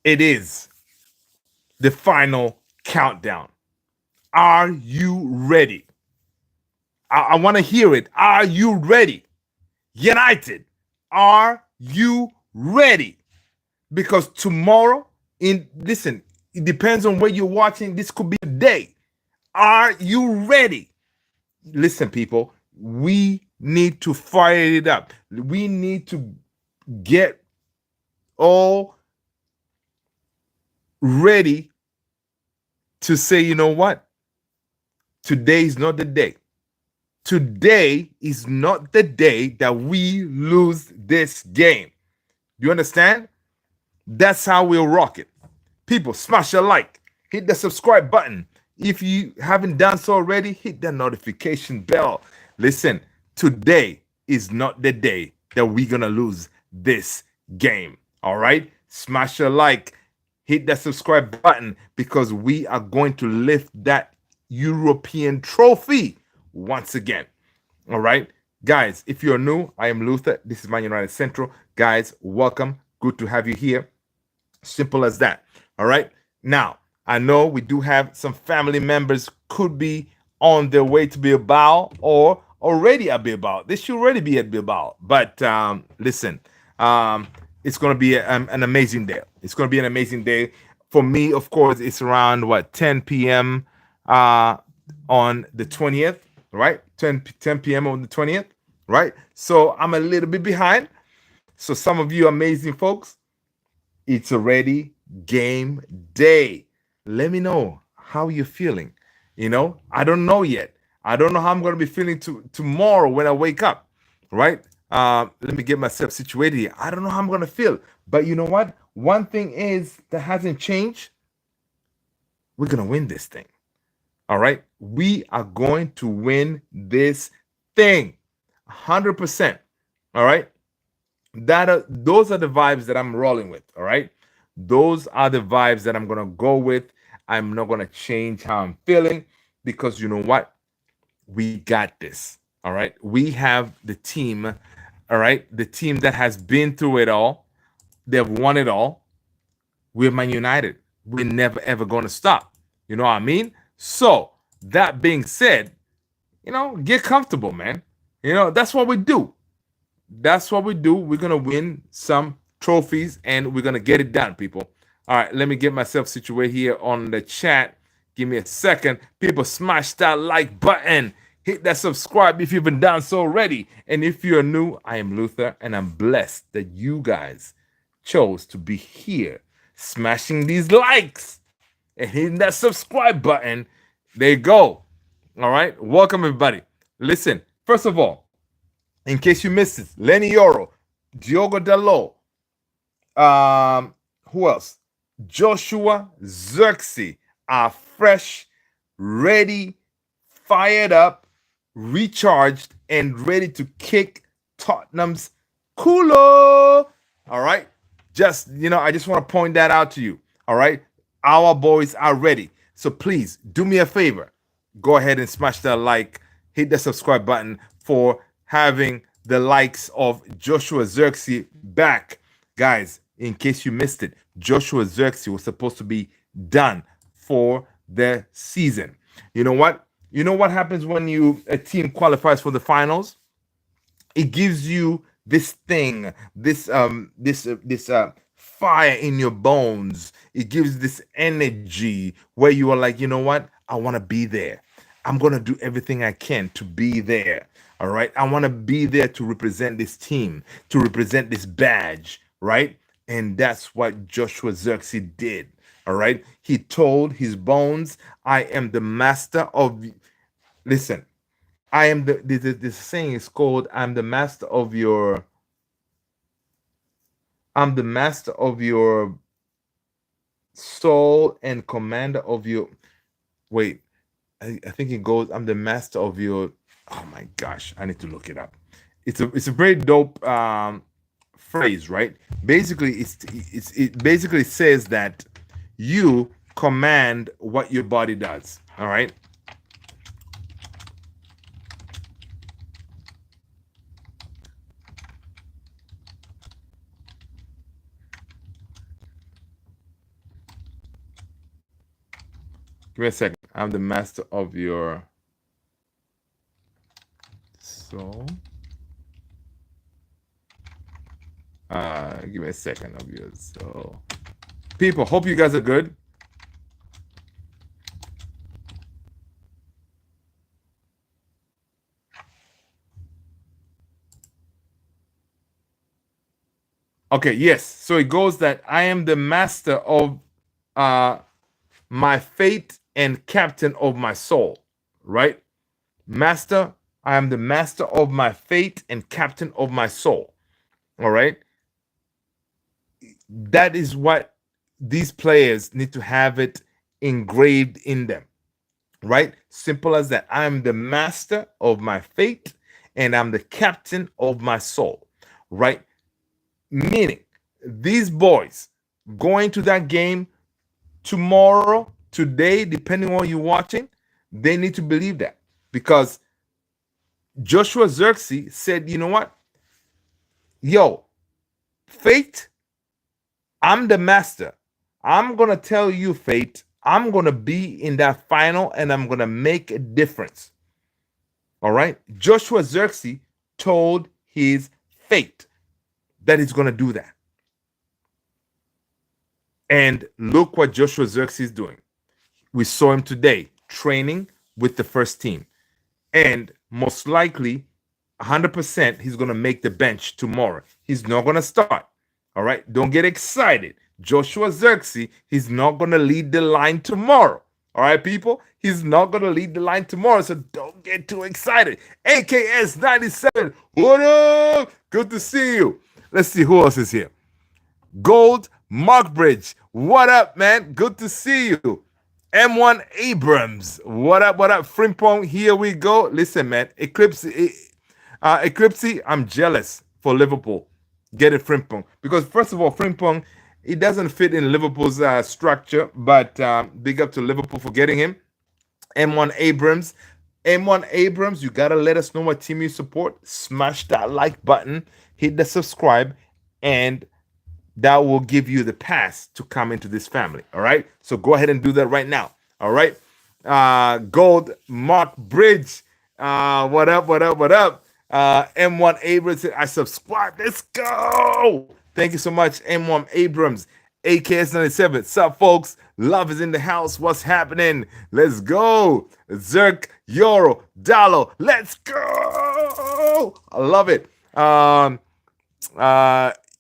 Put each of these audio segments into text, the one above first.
It is the final countdown. Are you ready? I want to hear it. Are you ready? United, are you ready? Because tomorrow, listen, it depends on where you're watching. This could be a day. Are you ready? Listen, people, we need to fire it up. We need to get all ready to say, you know what? Today is not the day. Today is not the day that we lose this game. You understand? That's how we'll rock it. People, smash a like, hit the subscribe button. If you haven't done so already, hit the notification bell. Listen, today is not the day that we're going to lose this game. All right? Smash a like, hit that subscribe button because we are going to lift that European trophy once again. All right? Guys, if you're new, I am Luther. This is Man United Central. Guys, welcome. Good to have you here. Simple as that. All right. Now, I know we do have some family members could be on their way to Bilbao or already at Bilbao. They should already be at Bilbao. But listen, it's going to be an amazing day. It's going to be an amazing day. For me, of course, it's around, 10 p.m. On the 20th, right? 10 p.m. on the 20th, right? So I'm a little bit behind. So some of you amazing folks, it's already game day. Let me know how you're feeling. I don't know yet. I don't know how I'm going to be feeling tomorrow when I wake up, right? Let me get myself situated here. I don't know how I'm going to feel. But you know what? One thing is that hasn't changed. We're going to win this thing. All right? We are going to win this thing 100%. All right? Those are the vibes that I'm rolling with. All right, those are the vibes that I'm gonna go with. I'm not gonna change how I'm feeling because you know what? We got this. All right, we have the team. All right, the team that has been through it all. They've won it all. We're Man United. We're never ever gonna stop. You know what I mean? So that being said, get comfortable, man. That's what we do. That's what we do. We're gonna win some trophies and we're gonna get it done, people. All right, let me get myself situated here on the chat. Give me a second. People, smash that like button. Hit that subscribe if you've been done so already. And if you're new, I am Luther, and I'm blessed that you guys chose to be here, smashing these likes and hitting that subscribe button. There you go. All right, welcome everybody. Listen, first of all, in case you missed it, Lenny Yoro, Diogo Dalot, who else? Joshua Zirkzee are fresh, ready, fired up, recharged, and ready to kick Tottenham's culo. All right. I just want to point that out to you. All right. Our boys are ready. So please do me a favor. Go ahead and smash that like, hit the subscribe button for having the likes of Joshua Zirkzee back. Guys, in case you missed it, Joshua Zirkzee was supposed to be done for the season. You know what? You know what happens when a team qualifies for the finals? It gives you this thing, this fire in your bones. It gives this energy where you are like, you know what? I want to be there. I'm going to do everything I can to be there. All right. I want to be there to represent this team, to represent this badge. Right. And that's what Joshua Zirkzee did. All right. He told his bones, I am the master of. Listen, I am this saying is called, I'm the master of your soul and commander of your. Wait, I think it goes, I'm the master of your. Oh my gosh, I need to look it up. It's a very dope phrase, right? Basically, it basically says that you command what your body does. All right. Give me a second. I'm the master of your soul. Give me a second of your soul. People, hope you guys are good. Okay, yes. So it goes that I am the master of uh my fate and captain of my soul, right? Master, I am the master of my fate and captain of my soul. All right? That is what these players need to have it engraved in them, right? Simple as that. I'm the master of my fate and I'm the captain of my soul, right? Meaning, these boys going to that game tomorrow, today, depending on you watching, they need to believe that because Joshua Xerxes said, you know what? Yo, fate, I'm the master. I'm going to tell you, fate, I'm going to be in that final and I'm going to make a difference. All right? Joshua Xerxes told his fate that he's going to do that. And look what Joshua Xerxes is doing. We saw him today training with the first team. And most likely, 100%, he's going to make the bench tomorrow. He's not going to start. All right? Don't get excited. Joshua Xerxes, he's not going to lead the line tomorrow. All right, people? He's not going to lead the line tomorrow, so don't get too excited. AKS 97, what up? Good to see you. Let's see who else is here. Gold Markbridge, what up, man? Good to see you. M1 Abrams, what up, what up? Frimpong, here we go. Listen, man, Eclipse, I'm jealous for Liverpool getting Frimpong because, first of all, Frimpong, it doesn't fit in Liverpool's structure, but big up to Liverpool for getting him. M1 Abrams, you gotta let us know what team you support. Smash that like button, hit the subscribe, and that will give you the pass to come into this family. All right. So go ahead and do that right now. All right. Gold Mark Bridge. What up? What up? What up? M1 Abrams. I subscribe. Let's go. Thank you so much, M1 Abrams. AKS 97. What's up, folks? Love is in the house. What's happening? Let's go. Zerk, Euro, Dalo. Let's go. I love it.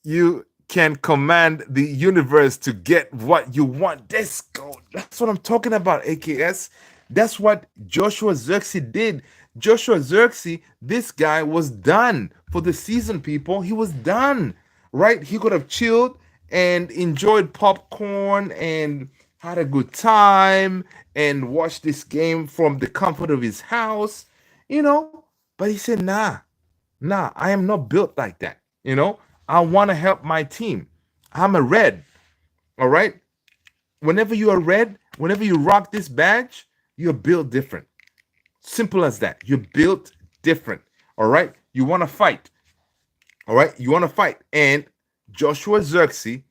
You can command the universe to get what you want. Let's go. That's what I'm talking about, AKS. That's what Joshua Xerxes did. Joshua Xerxes, this guy was done for the season, people. He was done, right? He could have chilled and enjoyed popcorn and had a good time and watched this game from the comfort of his house, But he said, nah, I am not built like that, I want to help my team. I'm a red. All right. Whenever you are red, whenever you rock this badge, you're built different. Simple as that. You're built different. All right. You want to fight. All right. You want to fight. And Joshua Xerxes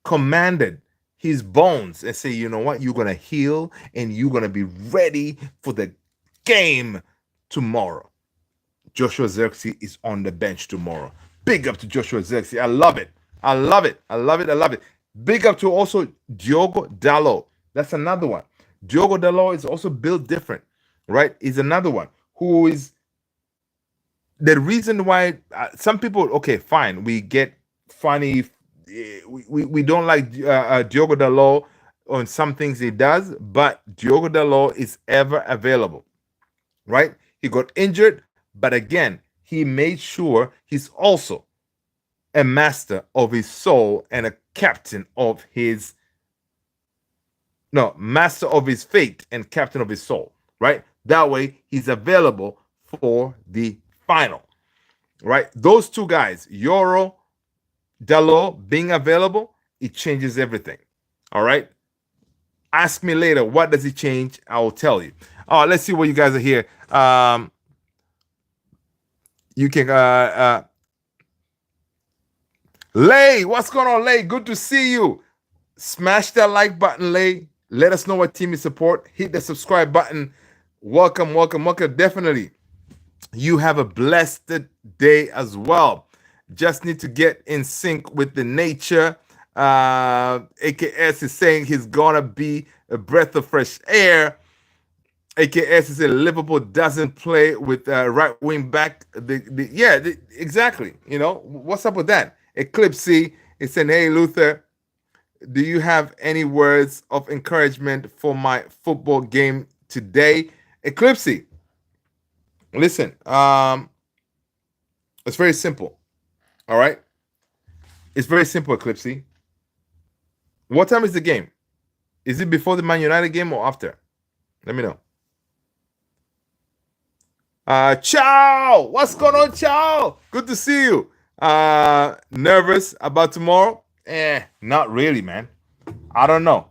commanded his bones and say, you know what? You're going to heal and you're going to be ready for the game tomorrow. Joshua Xerxes is on the bench tomorrow. Big up to Joshua Xerxes. I love it. I love it. I love it. I love it. Big up to also Diogo Dalot. That's another one. Diogo Dalot is also built different, right? Is another one who is the reason why some people, okay, fine, we get funny. We don't like Diogo Dalot on some things he does, but Diogo Dalot is ever available, right? He got injured, but again, he made sure he's also a master of his soul and a captain of his master of his fate and captain of his soul, right? That way he's available for the final, right? Those two guys, Euro, Dalot being available, it changes everything. All right. Ask me later, what does it change? I will tell you. Oh, let's see what you guys are here. You can Lay, what's going on, Lay? Good to see you. Smash that like button, Lay. Let us know what team you support. Hit the subscribe button. Welcome, welcome, welcome. Definitely. You have a blessed day as well. Just need to get in sync with the nature. AKS is saying he's gonna be a breath of fresh air. AKS is saying Liverpool doesn't play with right wing back. Exactly. You know what's up with that? Eclipsey is saying, "Hey Luther, do you have any words of encouragement for my football game today?" Eclipsey, listen. It's very simple. All right. It's very simple, Eclipsey. What time is the game? Is it before the Man United game or after? Let me know. Ciao. What's going on, Ciao? Good to see you. Nervous about tomorrow? Not really, man. I don't know.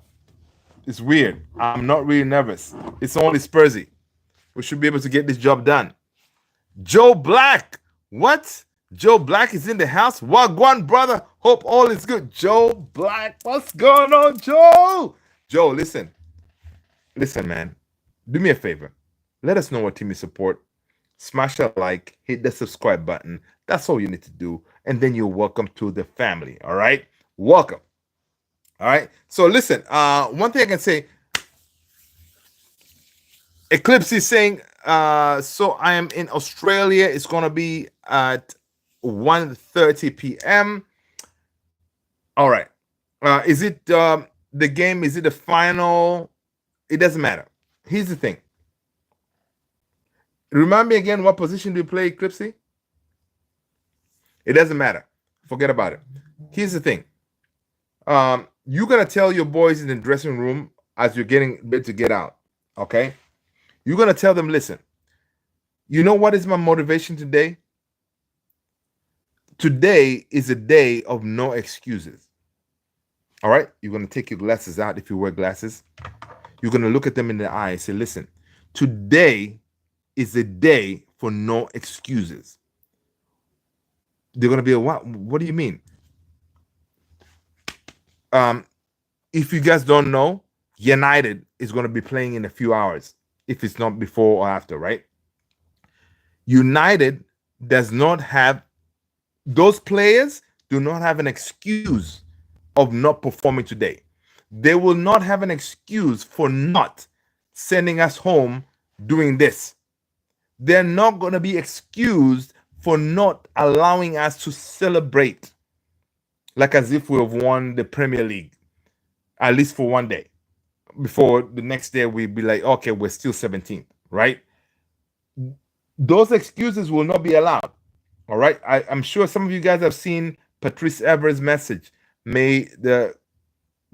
It's weird. I'm not really nervous. It's only Spursy. We should be able to get this job done. Joe Black. What? Joe Black is in the house. Wagwan, brother. Hope all is good. Joe Black. What's going on, Joe? Joe, listen. Listen, man. Do me a favor. Let us know what team you support. Smash a like. Hit the subscribe button. That's all you need to do. And then you're welcome to the family. All right? Welcome. All right? So listen. One thing I can say. Eclipse is saying, so I am in Australia. It's going to be at 1:30 p.m. All right. Is it the game? Is it the final? It doesn't matter. Here's the thing. Remind me again, what position do you play, Eclipse? It doesn't matter. Forget about it. Here's the thing. You're going to tell your boys in the dressing room as you're getting ready to get out. Okay? You're going to tell them, listen, you know what is my motivation today? Today is a day of no excuses. All right? You're going to take your glasses out if you wear glasses. You're going to look at them in the eye and say, listen, today is a day for no excuses. They're going to be, what do you mean? If you guys don't know, United is going to be playing in a few hours, if it's not before or after, right? United does not have, those players do not have an excuse of not performing today. They will not have an excuse for not sending us home doing this. They're not going to be excused for not allowing us to celebrate like as if we have won the Premier League, at least for one day. Before the next day, we'd be like, okay, we're still 17th, right? Those excuses will not be allowed. All right. I'm sure some of you guys have seen Patrice Evra's message. May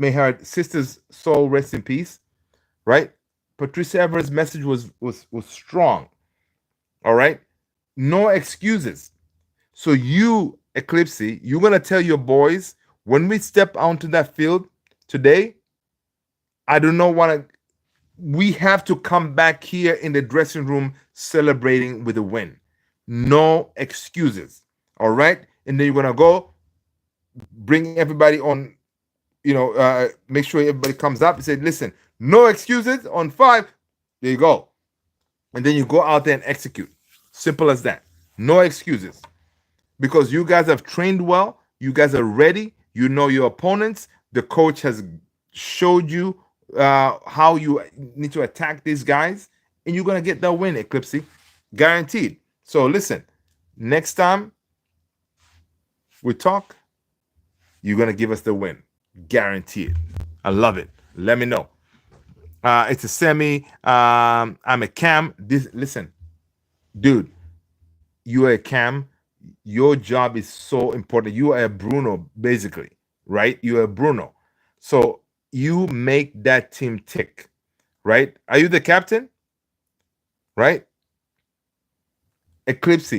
her sister's soul rest in peace. Right? Patrice Evra's message was strong. All right. No excuses. So you, Eclipse, you're gonna tell your boys when we step onto that field today, I do not want to. We have to come back here in the dressing room celebrating with a win. No excuses. All right. And then you're going to go bring everybody on, make sure everybody comes up and say, listen, no excuses on 5. There you go. And then you go out there and execute. Simple as that. No excuses. Because you guys have trained well. You guys are ready. You know your opponents. The coach has showed you how you need to attack these guys. And you're going to get that win, Eclipse. Guaranteed. So listen, next time we talk, you're going to give us the win. Guaranteed. I love it. Let me know. It's a semi. I'm a Cam. Listen, dude, you are a Cam. Your job is so important. You are a Bruno, basically, right? You are a Bruno. So you make that team tick, right? Are you the captain? Right? Eclipse,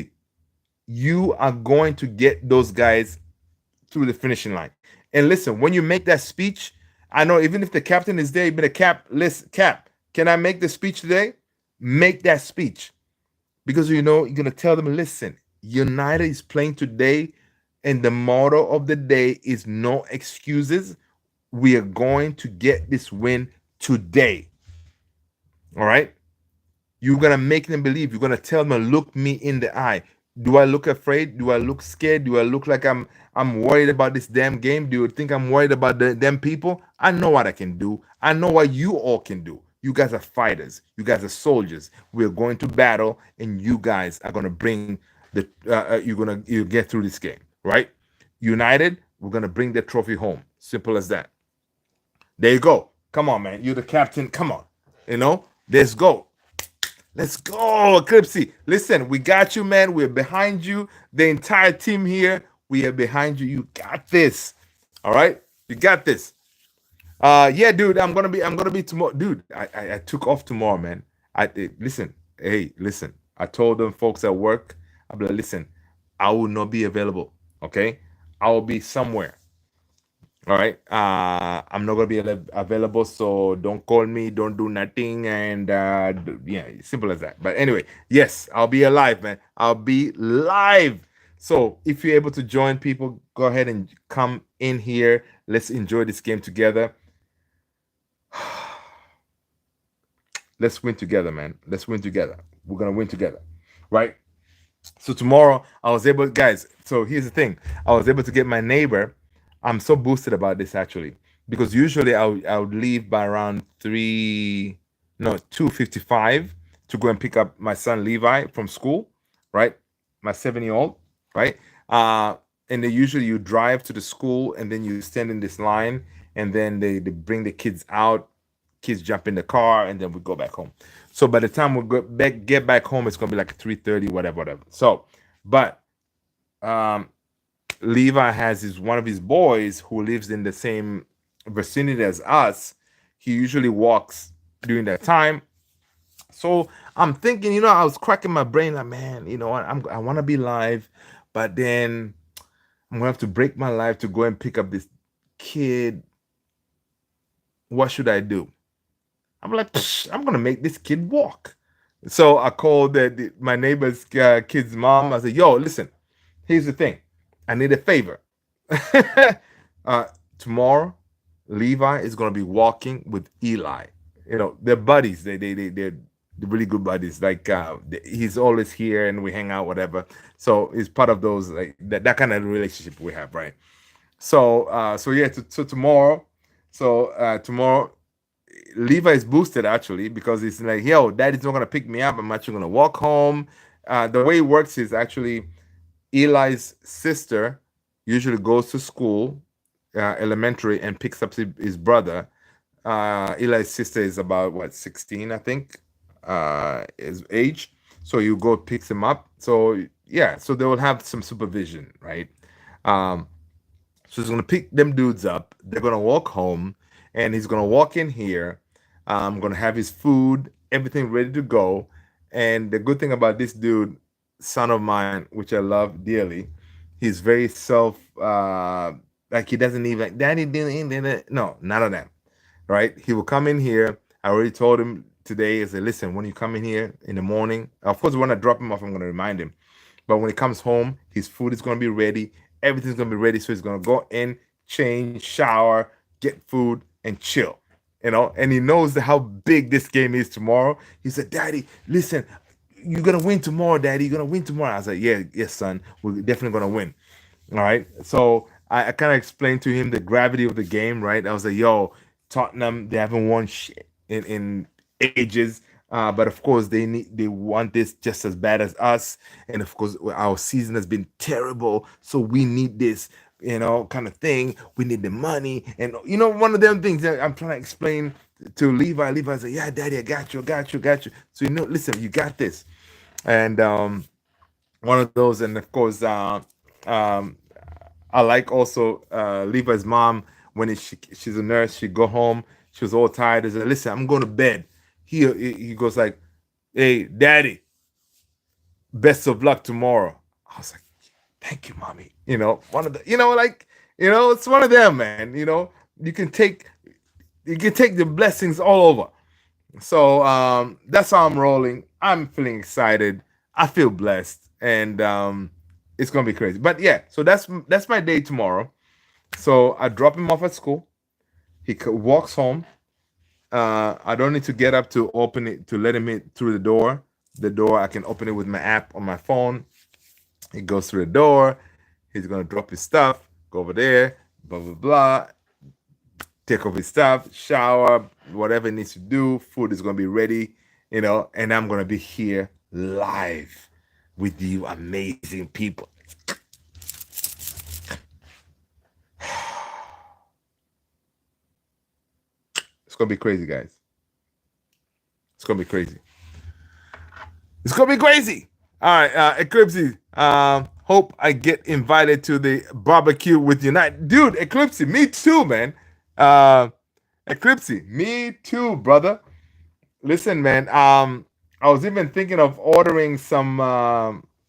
you are going to get those guys through the finishing line. And listen, when you make that speech, I know even if the captain is there, you've been a cap, listen, Cap, can I make the speech today? Make that speech. Because you're going to tell them, listen, United is playing today, and the motto of the day is no excuses. We are going to get this win today. All right. You're gonna make them believe. You're gonna tell them, look me in the eye. Do I look afraid? Do I look scared? Do I look like I'm worried about this damn game? Do you think I'm worried about them people? I know what I can do. I know what you all can do. You guys are fighters. You guys are soldiers. We're going to battle, and you guys are gonna bring the. You get through this game, right? United, we're gonna bring the trophy home. Simple as that. There you go. Come on, man. You're the captain. Come on. Let's go. Let's go, Eclipsy. Listen, we got you, man. We're behind you. The entire team here, we are behind you. You got this. All right? You got this. Yeah, dude, I'm gonna be tomorrow. Dude, I took off tomorrow, man. Listen, hey, listen. I told them folks at work, I'm like, listen, I will not be available. Okay? I will be somewhere. All right. I'm not gonna be available, so don't call me, don't do nothing, and yeah, simple as that. But anyway, yes, I'll be alive, man. I'll be live. So if you're able to join people, go ahead and come in here. Let's enjoy this game together. Let's win together, man. Let's win together. We're gonna win together, right? So tomorrow I was able, guys. So here's the thing: I was able to get my neighbor. I'm so boosted about this actually because usually I would leave by around 2:55 to go and pick up my son Levi from school, right? My 7 year old, right? Uh, and then usually you drive to the school and then you stand in this line and then they bring the kids out, kids jump in the car and then we go back home. So by the time we get back home, it's gonna be like 3:30, whatever, whatever. So, but um, Levi has his one of his boys who lives in the same vicinity as us. He usually walks during that time. So I'm thinking, I was cracking my brain like, man, you know what? I want to be live, but then I'm gonna have to break my life to go and pick up this kid. What should I do? I'm like, I'm gonna make this kid walk. So I called my neighbor's kid's mom. I said, yo, listen, here's the thing. I need a favor. uh, Tomorrow, Levi is gonna be walking with Eli. They're buddies. They're really good buddies. Like he's always here and we hang out, whatever. So it's part of those like that kind of relationship we have, right? So yeah. So tomorrow, Levi is boosted actually because it's like, yo, daddy's not gonna pick me up. I'm actually gonna walk home. The way it works is actually Eli's sister usually goes to school, elementary, and picks up his brother. Eli's sister is about what 16, I think, his age. So you go picks him up. So yeah, so they will have some supervision, right? Um, so he's gonna pick them dudes up. They're gonna walk home, and he's gonna walk in here. I'm gonna have his food, everything ready to go. And the good thing about this dude, son of mine, which I love dearly, he's very like he doesn't even daddy didn't no, none of that. Right? He will come in here. I already told him today. I said, listen, when you come in here in the morning, of course, when I drop him off, I'm gonna remind him. But when he comes home, his food is gonna be ready. Everything's gonna be ready. So he's gonna go in, change, shower, get food, and chill. And he knows how big this game is tomorrow. He said, Daddy, listen, you're gonna win tomorrow, Daddy. You're gonna win tomorrow. I was like, yeah, yes, son, we're definitely gonna win. All right. So I kind of explained to him the gravity of the game, right? I was like, yo, Tottenham, they haven't won shit in ages. But of course they want this just as bad as us. And of course our season has been terrible. So we need this, kind of thing. We need the money. And one of them things that I'm trying to explain to Levi. Levi said, yeah, daddy, I got you, I got you, got you. So listen, you got this. And one of those, and of course um I like also Levi's mom when she's a nurse. She go home. She was all tired. I said, "Listen, I'm going to bed." He goes like, "Hey, Daddy, best of luck tomorrow." I was like, "Thank you, mommy." One of the, it's one of them, man. You can take the blessings all over. So that's how I'm rolling. I'm feeling excited. I feel blessed, and it's gonna be crazy. But yeah, so that's my day tomorrow. So I drop him off at school. He walks home. I don't need to get up to open it to let him in through the door. The door I can open it with my app on my phone. He goes through the door. He's gonna drop his stuff, go over there, blah blah blah. Take off his stuff, shower, whatever he needs to do. Food is gonna be ready, and I'm gonna be here live with you, amazing people. It's gonna be crazy, guys. It's gonna be crazy. It's gonna be crazy. All right, Eclipse. Hope I get invited to the barbecue with Unite, dude. Eclipse, me too, man. Uh, Eclipse, me too, brother. Listen, man. I was even thinking of ordering some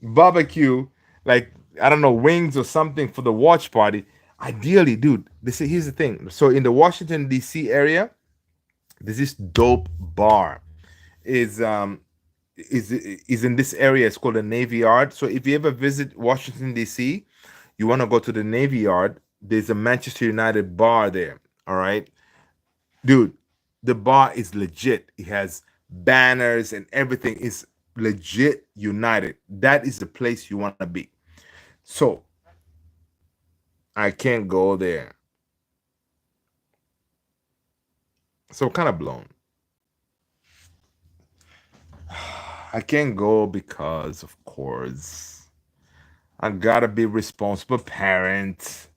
barbecue, like I don't know, wings or something for the watch party. Ideally, dude. They say here's the thing. So in the Washington D.C. area, there's this dope bar. Is is in this area. It's called the Navy Yard. So if you ever visit Washington D.C., you want to go to the Navy Yard. There's a Manchester United bar there. All right, dude. The bar is legit. It has banners and everything. Is legit United. That is the place you want to be. So I can't go there. So kind of blown. I can't go because, of course, I gotta be responsible parent.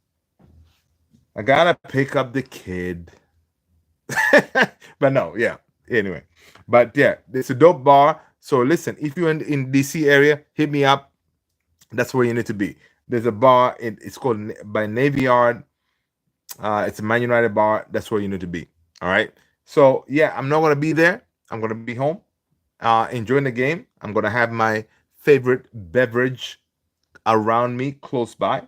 I gotta pick up the kid. But no, yeah. Anyway, but yeah, it's a dope bar. So listen, if you're in DC area, hit me up. That's where you need to be. There's a bar. It's called by Navy Yard. It's a Man United bar. That's where you need to be. All right. So yeah, I'm not gonna be there. I'm gonna be home, enjoying the game. I'm gonna have my favorite beverage around me, close by.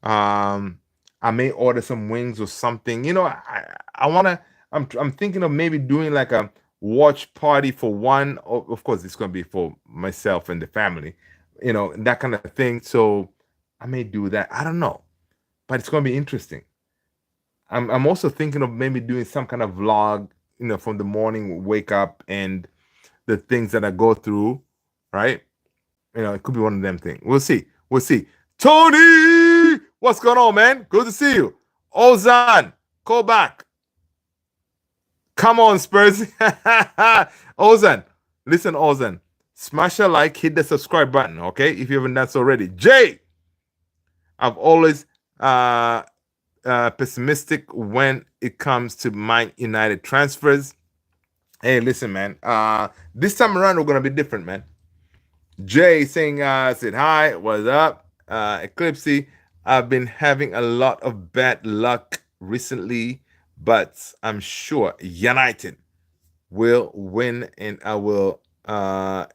Um, I may order some wings or something. I wanna. I'm thinking of maybe doing like a watch party for one. Of course, it's gonna be for myself and the family. That kind of thing. So I may do that. I don't know, but it's gonna be interesting. I'm also thinking of maybe doing some kind of vlog. From the morning, wake up and the things that I go through. Right. It could be one of them things. We'll see. We'll see. Tony, what's going on, man? Good to see you. Ozan, call back. Come on, Spurs. Ozan, listen, Ozan. Smash a like, hit the subscribe button, okay? If you haven't done so already. Jay, I've always pessimistic when it comes to Man United transfers. Hey, listen, man. This time around, we're gonna be different, man. Jay saying, said hi, what's up? Eclipse, I've been having a lot of bad luck recently, but I'm sure United will win and I will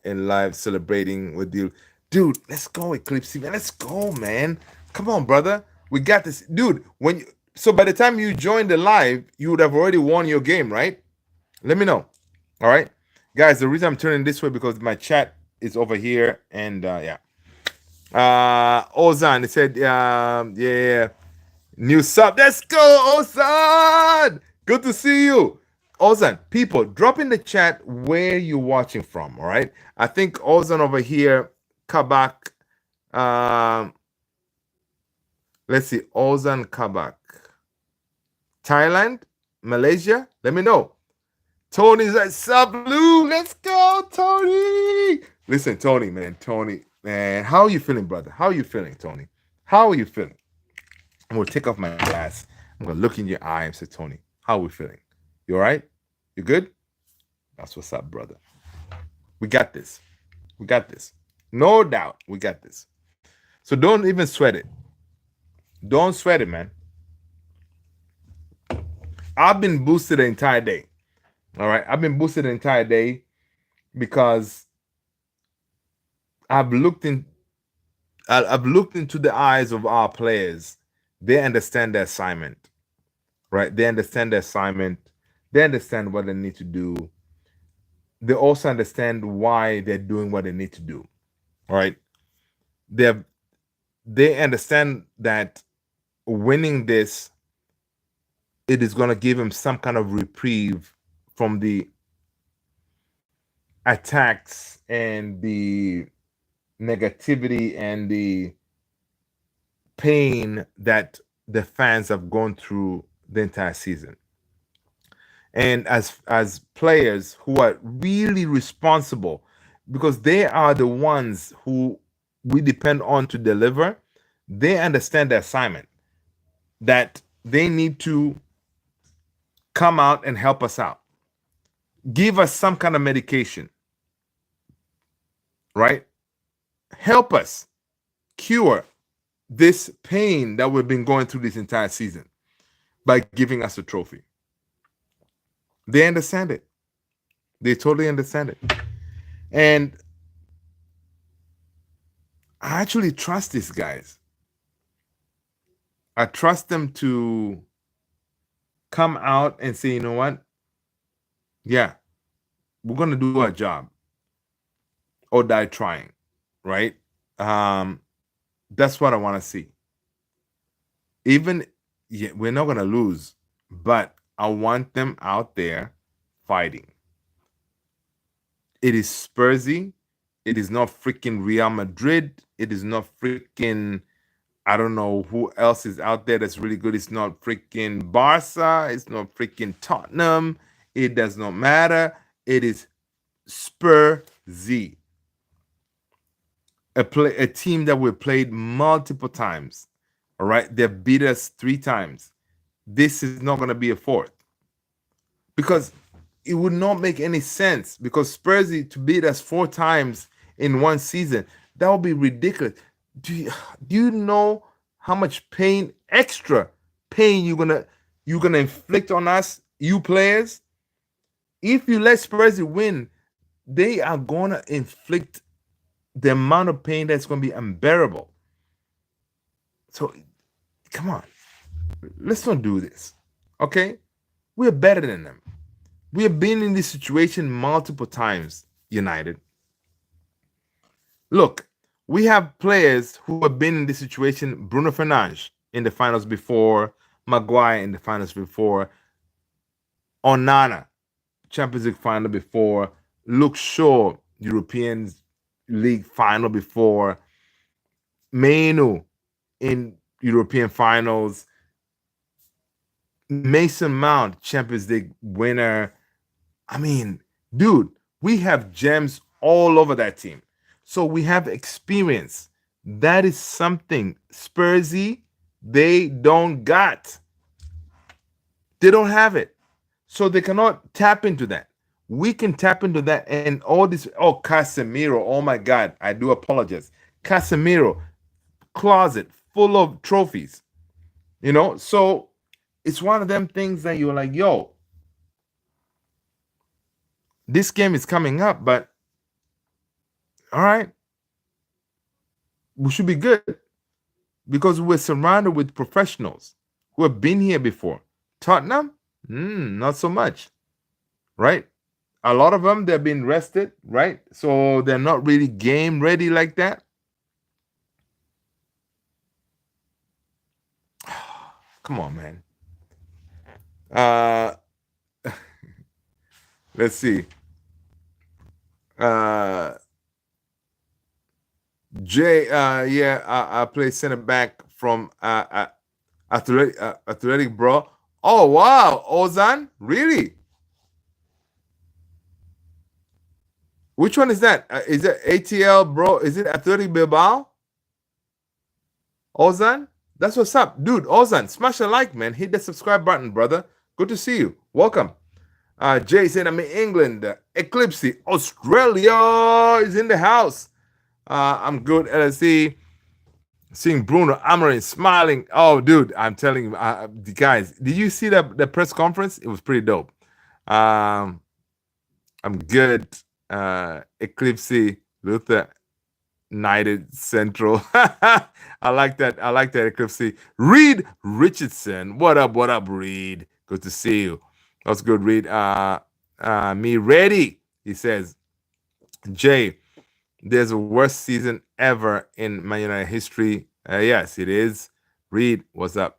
in live celebrating with you. Dude, let's go, Eclipse, man. Let's go, man. Come on, brother. We got this. Dude, so by the time you join the live, you would have already won your game, right? Let me know. All right. Guys, the reason I'm turning this way because my chat is over here and yeah. Ozan, he said, yeah, new sub. Let's go, Ozan. Good to see you. Ozan, people, drop in the chat where you're watching from, all right? I think Ozan over here, Kabak. Let's see, Ozan Kabak. Thailand, Malaysia, let me know. Tony's like, sub Lou, let's go, Tony. Listen, Tony, man, how are you feeling, brother? How are you feeling, Tony? How are you feeling? I'm gonna take off my glass. I'm gonna look in your eye and say, Tony, how are we feeling? You all right? You good? That's what's up, brother. We got this. We got this. No doubt, we got this. So don't even sweat it. Don't sweat it, man. I've been boosted the entire day. All right, I've been boosted the entire day because I've looked into the eyes of our players. They understand the assignment, right? They understand the assignment. They understand what they need to do. They also understand why they're doing what they need to do. All right. They understand that winning this, it is going to give them some kind of reprieve from the attacks and the negativity and the pain that the fans have gone through the entire season. And as players who are really responsible, because they are the ones who we depend on to deliver, they understand the assignment that they need to come out and help us out, give us some kind of medication, right? Help us cure this pain that we've been going through this entire season by giving us a trophy. They understand it. They totally understand it. And I actually trust these guys. I trust them to come out and say, you know what? Yeah, we're going to do our job or die trying, right? Um, that's what I want to see. Even, yeah, we're not going to lose, but I want them out there fighting. It is Spursy. It is not freaking Real Madrid. It is not freaking, I don't know who else is out there that's really good. It's not freaking Barca. It's not freaking Tottenham. It does not matter. It is Spursy. A team that we played multiple times. All right. They've beat us 3 times. This is not going to be a fourth. Because it would not make any sense. Because Spursy to beat us 4 times in one season, that would be ridiculous. Do you know how much pain, extra pain you're gonna inflict on us, you players? If you let Spursy win, they are gonna inflict the amount of pain that's gonna be unbearable. So come on, let's not do this. Okay? We're better than them. We have been in this situation multiple times, United. Look, we have players who have been in this situation. Bruno Fernandes in the finals before, Maguire in the finals before, Onana, Champions League final before, Luke Shaw, European League final before, Mainu in European finals, Mason Mount, Champions League winner. I mean, dude, we have gems all over that team. So we have experience. That is something Spursy, they don't got. They don't have it. So they cannot tap into that. We can tap into that and all this. Oh, Casemiro. Oh my God. I do apologize. Casemiro, closet full of trophies. So it's one of them things that you're like, yo, this game is coming up, but all right, we should be good because we're surrounded with professionals who have been here before. Tottenham, not so much, right? A lot of them, they've been rested, right? So they're not really game ready like that. Come on, man. Let's see. Jay, yeah, I play center back from Athletic, bro. Oh wow, Ozan, really? Which one is that? Is it ATL, bro? Is it Athletic Bilbao? Ozan, that's what's up, dude. Ozan, smash a like, man. Hit the subscribe button, brother. Good to see you. Welcome. Jay said, I'm in England. Eclipse, Australia is in the house. I'm good. LSC. Seeing Bruno Amarin smiling. Oh, dude, I'm telling you, guys, did you see the press conference? It was pretty dope. I'm good. Eclipse, Luther, United Central. I like that. I like that, Eclipse. Reed Richardson. What up, Reed? Good to see you. That's good, Reed. Me ready, he says. Jay, there's a worst season ever in Man United history. Yes, it is. Reed, what's up?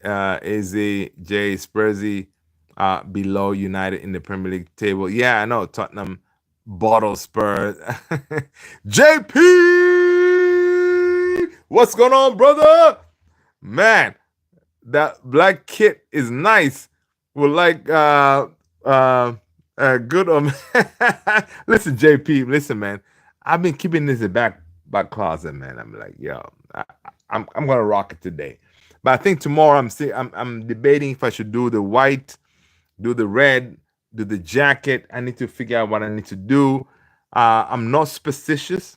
Izzy, Jay, Spursy. below United in the Premier League table. Yeah, I know Tottenham bottle Spurs. JP, what's going on, brother? Man, that black kit is nice. Well, like good listen, JP, listen, man. I've been keeping this in back closet, man. I'm like, yo, I'm gonna rock it today. But I think tomorrow I'm debating if I should do the white, do the red, do the jacket. I need to figure out what I need to do. I'm not superstitious,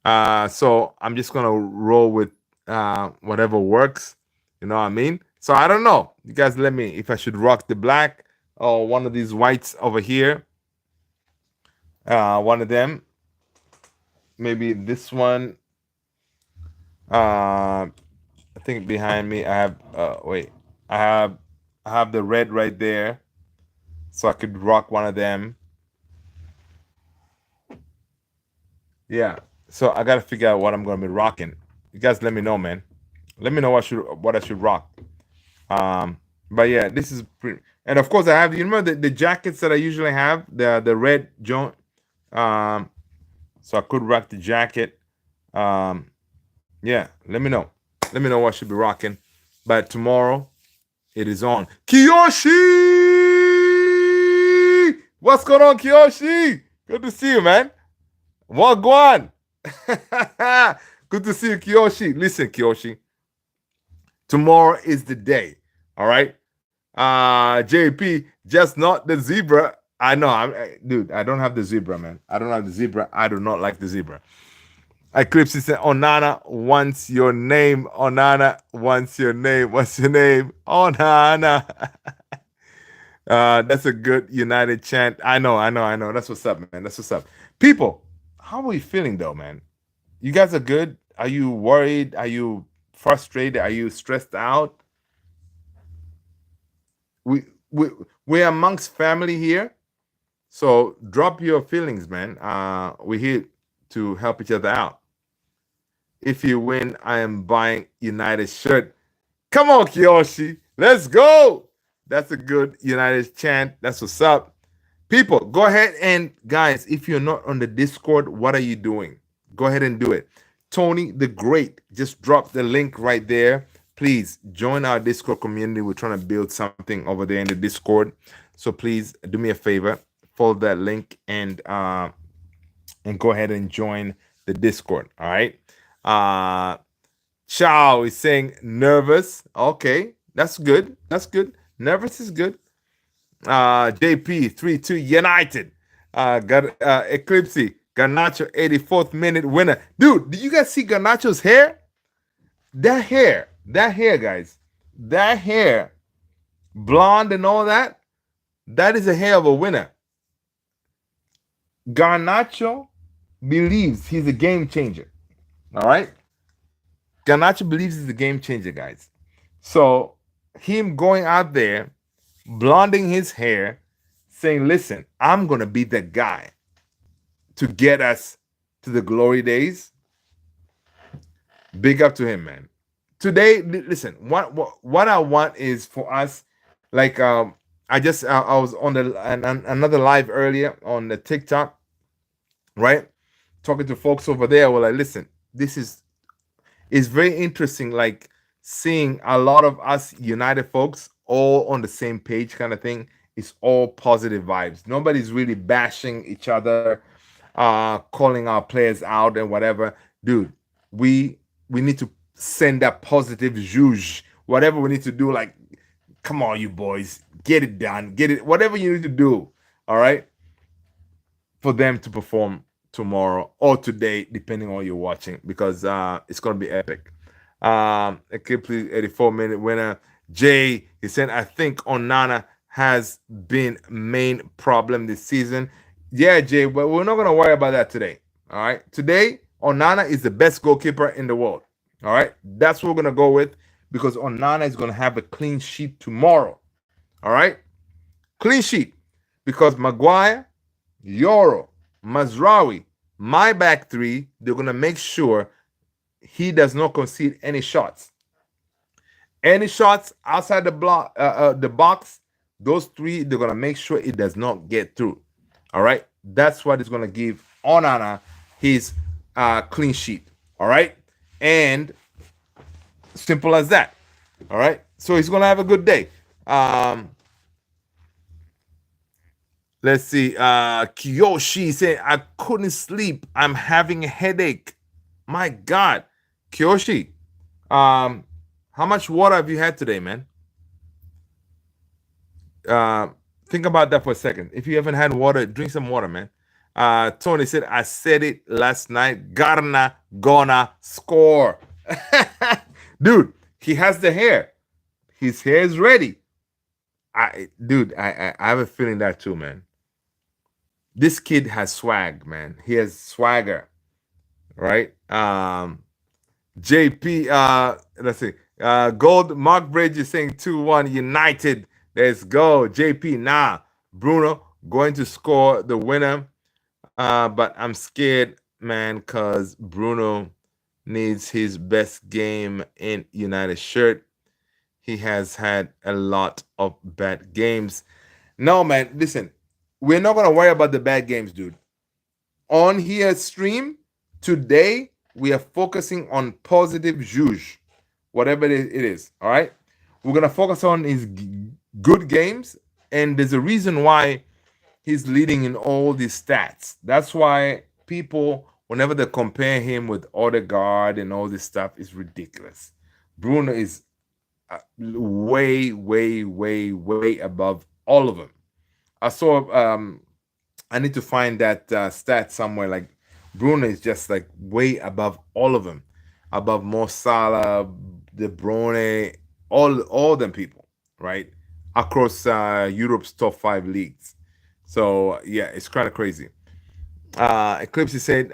so I'm just gonna roll with whatever works. You know what I mean? So I don't know. You guys, let me if I should rock the black or one of these whites over here. One of them, maybe this one. I think behind me I have. Wait, I have I have the red right there, so I could rock one of them. Yeah. So I gotta figure out what I'm gonna be rocking. You guys, let me know, man. Let me know what I should rock. But yeah, this is pretty. And of course, I have. You remember the jackets that I usually have, the red joint. Um, so I could rock the jacket. Um, yeah, let me know. Let me know what I should be rocking. But tomorrow it is on. Kiyoshi, what's going on, Kiyoshi? Good to see you, man. Wagwan. Good to see you, Kiyoshi. Listen, Kiyoshi. Tomorrow is the day. All right. JP, just not the zebra. I know, dude. I don't have the zebra, man. I don't have the zebra. I do not like the zebra. Eclipse said, Onana wants your name. Onana wants your name. What's your name? Onana. That's a good United chant. I know. That's what's up, man. That's what's up. People, how are we feeling though, man? You guys are good? Are you worried? Are you frustrated? Are you stressed out? We we we're amongst family here. So drop your feelings, man. We're here to help each other out. If you win, I am buying United shirt. Come on, Kiyoshi. Let's go. That's a good United chant. That's what's up. People, go ahead and guys, if you're not on the Discord, what are you doing? Go ahead and do it. Tony the Great just dropped the link right there. Please join our Discord community. We're trying to build something over there in the Discord. So please do me a favor, follow that link and go ahead and join the Discord. All right. Chow is saying nervous. Okay, that's good. That's good. Nervous is good. JP 3-2 United. Got Eclipse Garnacho 84th minute winner. Dude, did you guys see Garnacho's hair? That hair, guys. That hair, blonde and all that. That is the hair of a winner. Garnacho believes he's a game changer. All right. Garnacho believes he's a game changer, guys. So him going out there, blonding his hair, saying, listen, I'm going to be the guy to get us to the glory days. Big up to him, man. Today, listen, what I want is for us, like I was on another live earlier on the TikTok, right? Talking to folks over there. Well, like, listen, this is very interesting, like seeing a lot of us United folks all on the same page kind of thing. It's all positive vibes. Nobody's really bashing each other, calling our players out and whatever. Dude, we need to send that positive zhuzh. Whatever we need to do, like, come on, you boys, get it done. Get it, whatever you need to do, all right? For them to perform tomorrow or today, depending on you're watching, because it's gonna be epic. A complete 84-minute winner. Jay, he said, I think Onana has been main problem this season. Yeah, Jay, but we're not gonna worry about that today. All right. Today, Onana is the best goalkeeper in the world. All right. That's what we're gonna go with because Onana is gonna have a clean sheet tomorrow. All right. Clean sheet. Because Maguire, Yoro, Mazraoui, my back three, they're going to make sure he does not concede any shots. Any shots outside the box, Those three, they're gonna make sure it does not get through. All right, that's what is gonna give Onana his clean sheet. All right, and simple as that. All right, so he's gonna have a good day. Um, let's see. Kiyoshi said, "I couldn't sleep. I'm having a headache. My God, Kiyoshi. Um, how much water have you had today, man? Uh, think about that for a second. If you haven't had water, drink some water, man." Tony said, "I said it last night. Garna gonna score." Dude, he has the hair. His hair is ready. I have a feeling that too, man. This kid has swag, man. He has swagger, right? JP, let's see. Gold Mark Bridge is saying 2-1 United. Let's go. JP, nah. Bruno going to score the winner. But I'm scared, man, because Bruno needs his best game in United shirt. He has had a lot of bad games. No, man, listen, we're not gonna worry about the bad games, dude. On here stream today, we are focusing on positive juge, whatever it is. All right, we're gonna focus on his good games, and there's a reason why he's leading in all these stats. That's why people, whenever they compare him with Odegaard and all this stuff, is ridiculous. Bruno is way, way, way, way above all of them. I saw. I need to find that stat somewhere. Like Bruno is just like way above all of them, above Mo Salah, De Bruyne, all them people, right? Across Europe's top 5 leagues. So yeah, it's kind of crazy. Eclipse said,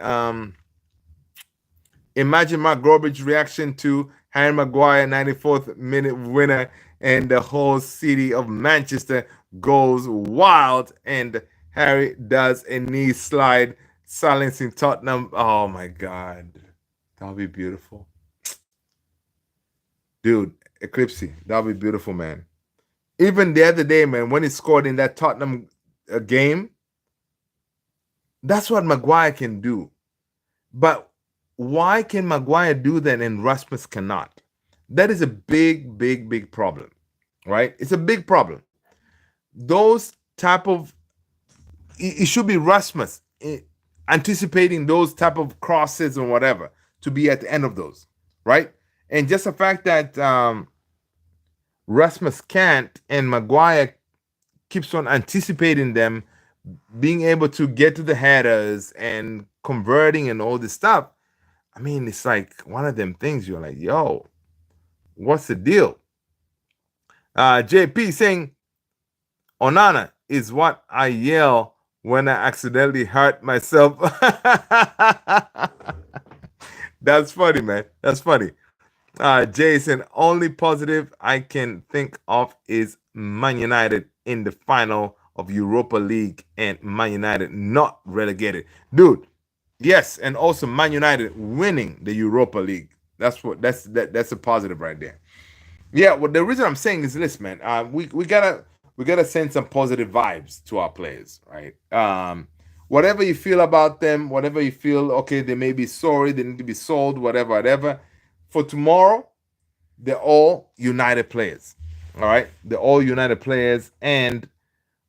"Imagine Mark Grobich's reaction to Harry Maguire 94th minute winner, and the whole city of Manchester goes wild, and Harry does a knee slide, silencing Tottenham." Oh my God, that'll be beautiful, dude. Eclipse, that'll be beautiful, man. Even the other day, man, when he scored in that Tottenham game, that's what Maguire can do. But why can Maguire do that and Rasmus cannot? That is a big, big, big problem, right? It's a big problem. Those type of it should be Rasmus anticipating those type of crosses or whatever to be at the end of those, right? And just the fact that Rasmus can't and Maguire keeps on anticipating them, being able to get to the headers and converting and all this stuff. I mean, it's like one of them things you're like, yo, what's the deal? JP saying, "Onana is what I yell when I accidentally hurt myself." That's funny, man. That's funny. Jason, only positive I can think of is Man United in the final of Europa League and Man United not relegated. Dude, yes, and also Man United winning the Europa League. That's a positive right there. Yeah, well, the reason I'm saying is this, man. We gotta send some positive vibes to our players, right? Whatever you feel about them, whatever you feel, okay, they may be sorry, they need to be sold, whatever, whatever. For tomorrow, they're all United players. All right, they're all United players, and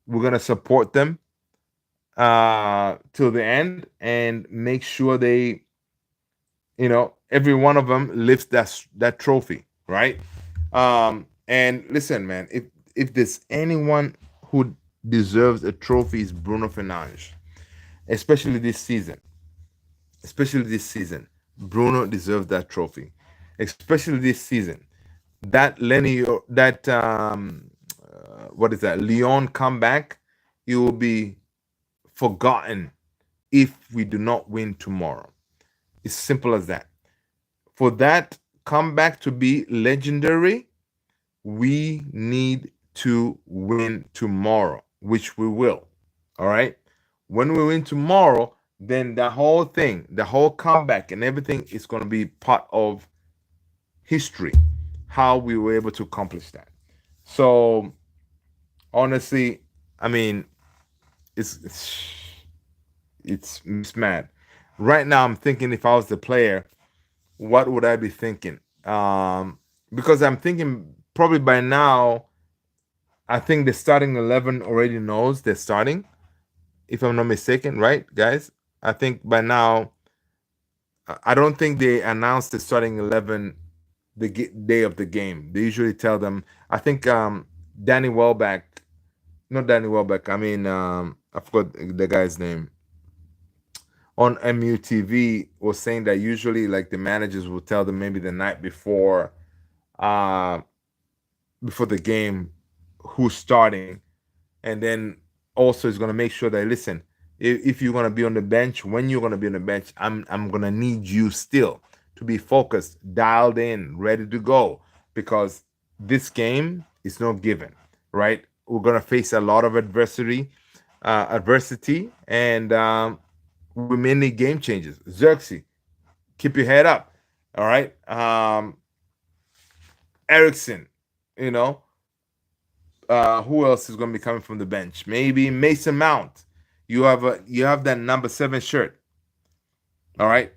we're gonna support them till the end and make sure they, every one of them lifts that trophy, right? And listen, man, if there's anyone who deserves a trophy, is Bruno Fernandes, especially this season. Especially this season, Bruno deserves that trophy. Especially this season, that Lenny, that what is that? Leon comeback, it will be forgotten if we do not win tomorrow. It's simple as that. For that comeback to be legendary, we need to win tomorrow, which we will. All right. When we win tomorrow, then the whole thing, the whole comeback and everything is going to be part of history, how we were able to accomplish that. So honestly, I mean, it's it's mad. Right now, I'm thinking if I was the player, what would I be thinking? Because I'm thinking probably by now, I think the starting 11 already knows they're starting, if I'm not mistaken, right, guys? I think by now, I don't think they announced the starting 11 the day of the game. They usually tell them. I think Danny Welbeck, not Danny Welbeck. I mean, I forgot the guy's name on MUTV was saying that usually like the managers will tell them maybe the night uh, before the game who's starting, and then also is going to make sure that listen, if you're going to be on the bench, when you're going to be on the bench, I'm going to need you still to be focused, dialed in, ready to go, because this game is not given, right? We're going to face a lot of adversity, and we may need game changes. Xerxes, keep your head up, all right? Erickson, you know, who else is going to be coming from the bench? Maybe Mason Mount. You have that number 7 shirt. All right.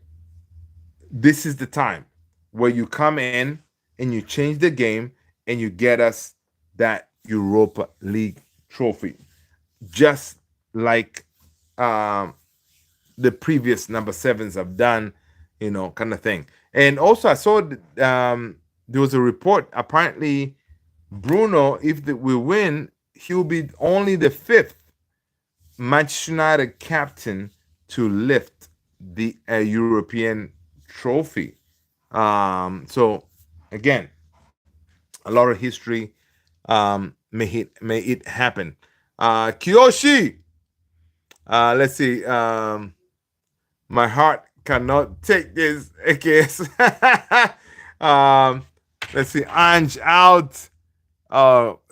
This is the time where you come in and you change the game and you get us that Europa League trophy, just like um, the previous number 7s have done, kind of thing. And also, I saw there was a report. Apparently, Bruno, if we win, he'll be only the 5th Manchester United captain to lift the European trophy. So again, a lot of history. May it happen. Kiyoshi, let's see. My heart cannot take this. Okay. Let's see. Ange out.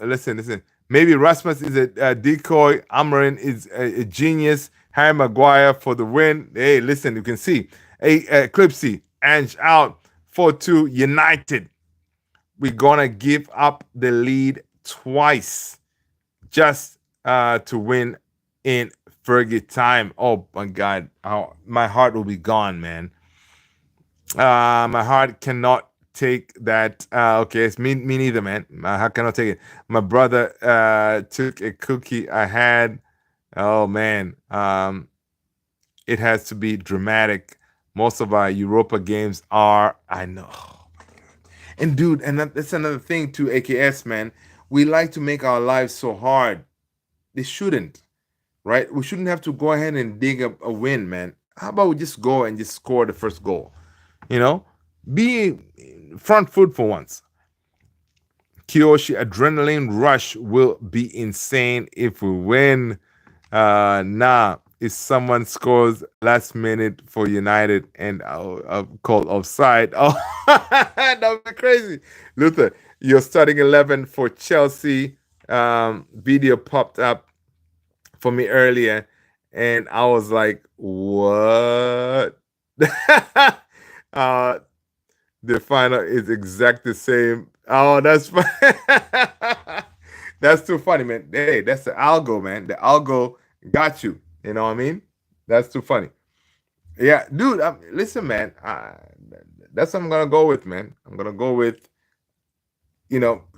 Listen. Maybe Rasmus is a decoy. Amarin is a genius. Harry Maguire for the win. Hey, listen, you can see. Hey, Clipsy, Ange out. 4-2 United. We're going to give up the lead twice just to win in Fergie time. Oh, my God. Oh, my heart will be gone, man. My heart cannot take that. Okay, it's me neither, man. My heart cannot take it. My brother took a cookie I had. Oh man, it has to be dramatic. Most of our Europa games are. I know. And dude, and that's another thing too. AKS, man. We like to make our lives so hard. They shouldn't, right? We shouldn't have to go ahead and dig a win, man. How about we just go and just score the first goal? You know, be front foot for once. Kiyoshi adrenaline rush will be insane if we win. Nah, if someone scores last minute for United and I'll call offside, oh, that would be crazy. Luther, your starting 11 for Chelsea video popped up for me earlier, and I was like, what? uh, the final is exactly the same. Oh, that's that's too funny, man. Hey, that's the algo, man. The algo got you. You know what I mean? That's too funny. Yeah, dude. Listen, man. That's what I'm gonna go with, man. I'm gonna go with,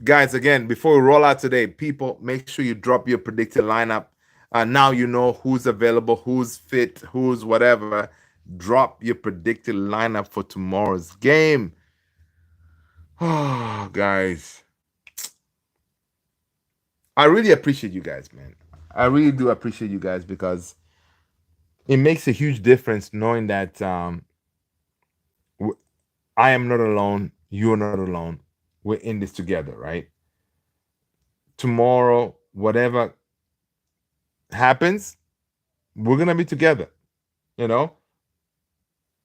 guys. Again, before we roll out today, people, make sure you drop your predicted lineup. Now you know who's available, who's fit, who's whatever. Drop your predicted lineup for tomorrow's game. Oh, guys, I really appreciate you guys, man. I really do appreciate you guys because it makes a huge difference knowing that I am not alone. You're not alone. We're in this together, right? Tomorrow, whatever happens, we're gonna be together. You know,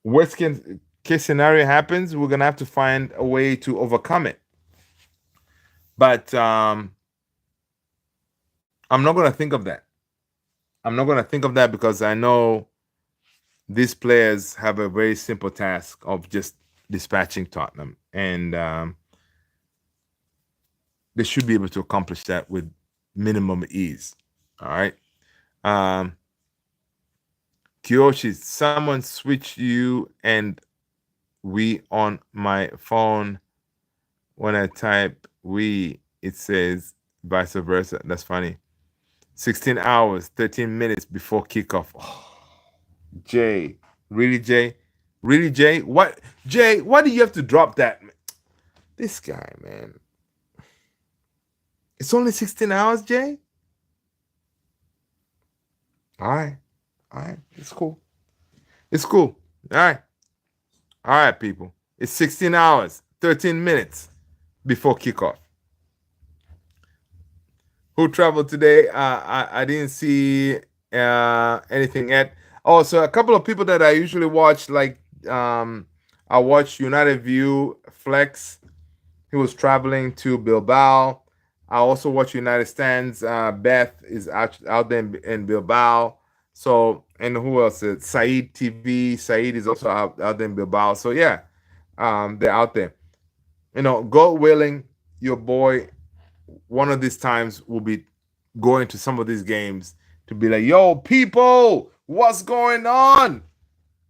worst case scenario happens, we're gonna have to find a way to overcome it. But I'm not gonna think of that. I'm not gonna think of that because I know these players have a very simple task of just dispatching Tottenham, and they should be able to accomplish that with minimum ease. All right. Um, Kyoshi, someone switch you and we on my phone. When I type we, it says vice versa. That's funny. 16 hours, 13 minutes before kickoff. Oh, Jay. Really, Jay? Really, Jay? What? Jay, why do you have to drop that? This guy, man. It's only 16 hours, Jay? All right. All right. It's cool. It's cool. All right. All right, people. It's 16 hours, 13 minutes before kickoff. Who traveled today? I didn't see anything yet. Oh, so a couple of people that I usually watch, like I watch United View Flex. He was traveling to Bilbao. I also watch United Stands. Beth is out there in Bilbao. So, and who else? Saeed TV. Saeed is also out there in Bilbao. So, yeah, they're out there. God willing, your boy, one of these times will be going to some of these games to be like, yo, people, what's going on?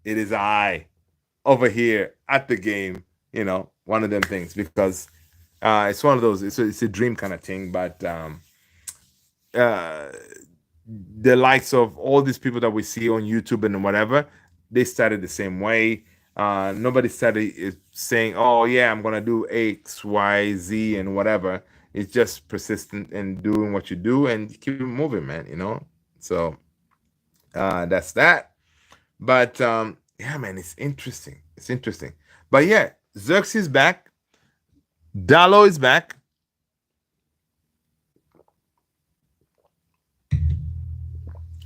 It is I over here at the game, one of them things, because it's one of those, it's a dream kind of thing. But uh, the likes of all these people that we see on YouTube and whatever, they started the same way. Nobody started saying, "Oh yeah, I'm gonna do X, Y, Z, and whatever." It's just persistent and doing what you do and keep moving, man. So that's that. But yeah, man, it's interesting. It's interesting. But yeah, Xerxes is back. Dalo is back.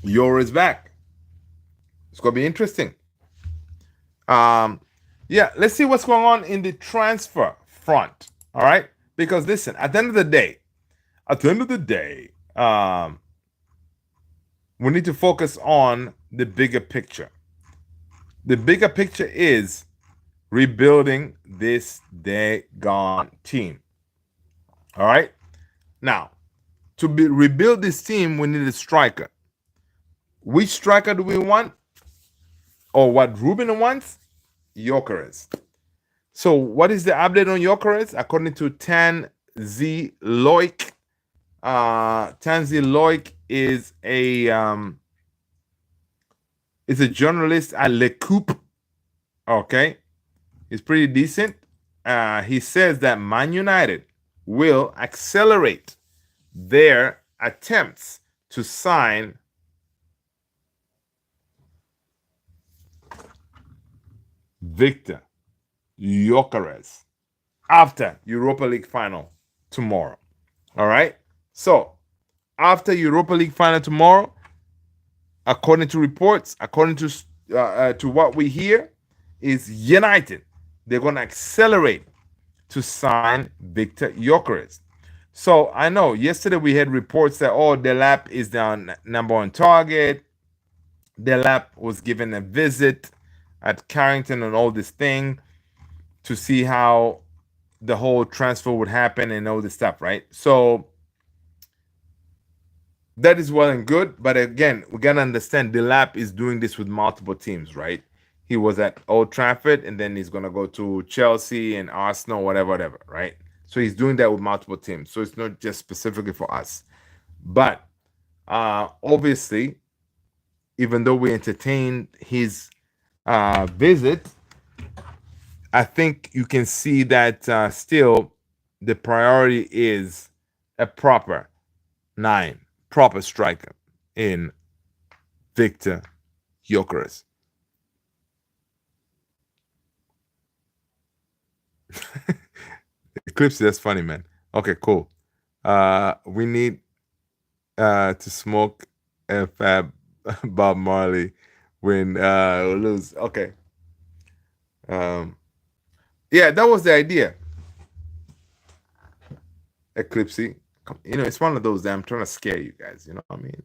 Euro is back. It's gonna be interesting. Um, yeah, let's see what's going on in the transfer front. All right, because listen, at the end of the day, we need to focus on the bigger picture. The bigger picture is rebuilding this gone team. All right, now to rebuild this team, we need a striker. Which striker do we want? Or what Ruben wants? GYOKERES. So what is the update on GYOKERES? According to Tan Z Loic, Tan Z Loic is a journalist at Le Coupe. Okay, he's pretty decent. He says that Man United will accelerate their attempts to sign Victor GYOKERES after Europa League final tomorrow. All right. So after Europa League final tomorrow, according to reports, according to what we hear, is United. They're going to accelerate to sign Victor GYOKERES. So I know yesterday we had reports that Delap is the number one target. Delap was given a visit at Carrington and all this thing to see how the whole transfer would happen and all this stuff, right? So that is well and good, but again, we gotta understand Delap is doing this with multiple teams, right? He was at Old Trafford, and then he's gonna go to Chelsea and Arsenal, whatever, right? So he's doing that with multiple teams. So it's not just specifically for us, but obviously, even though we entertained his visit, I think you can see that still the priority is a proper striker in Victor GYOKERES. Eclipse, that's funny, man. Okay, cool. We need to smoke a fab Bob Marley when we lose. Okay. Yeah, that was the idea. Eclipse. It's one of those that I'm trying to scare you guys. You know what I mean?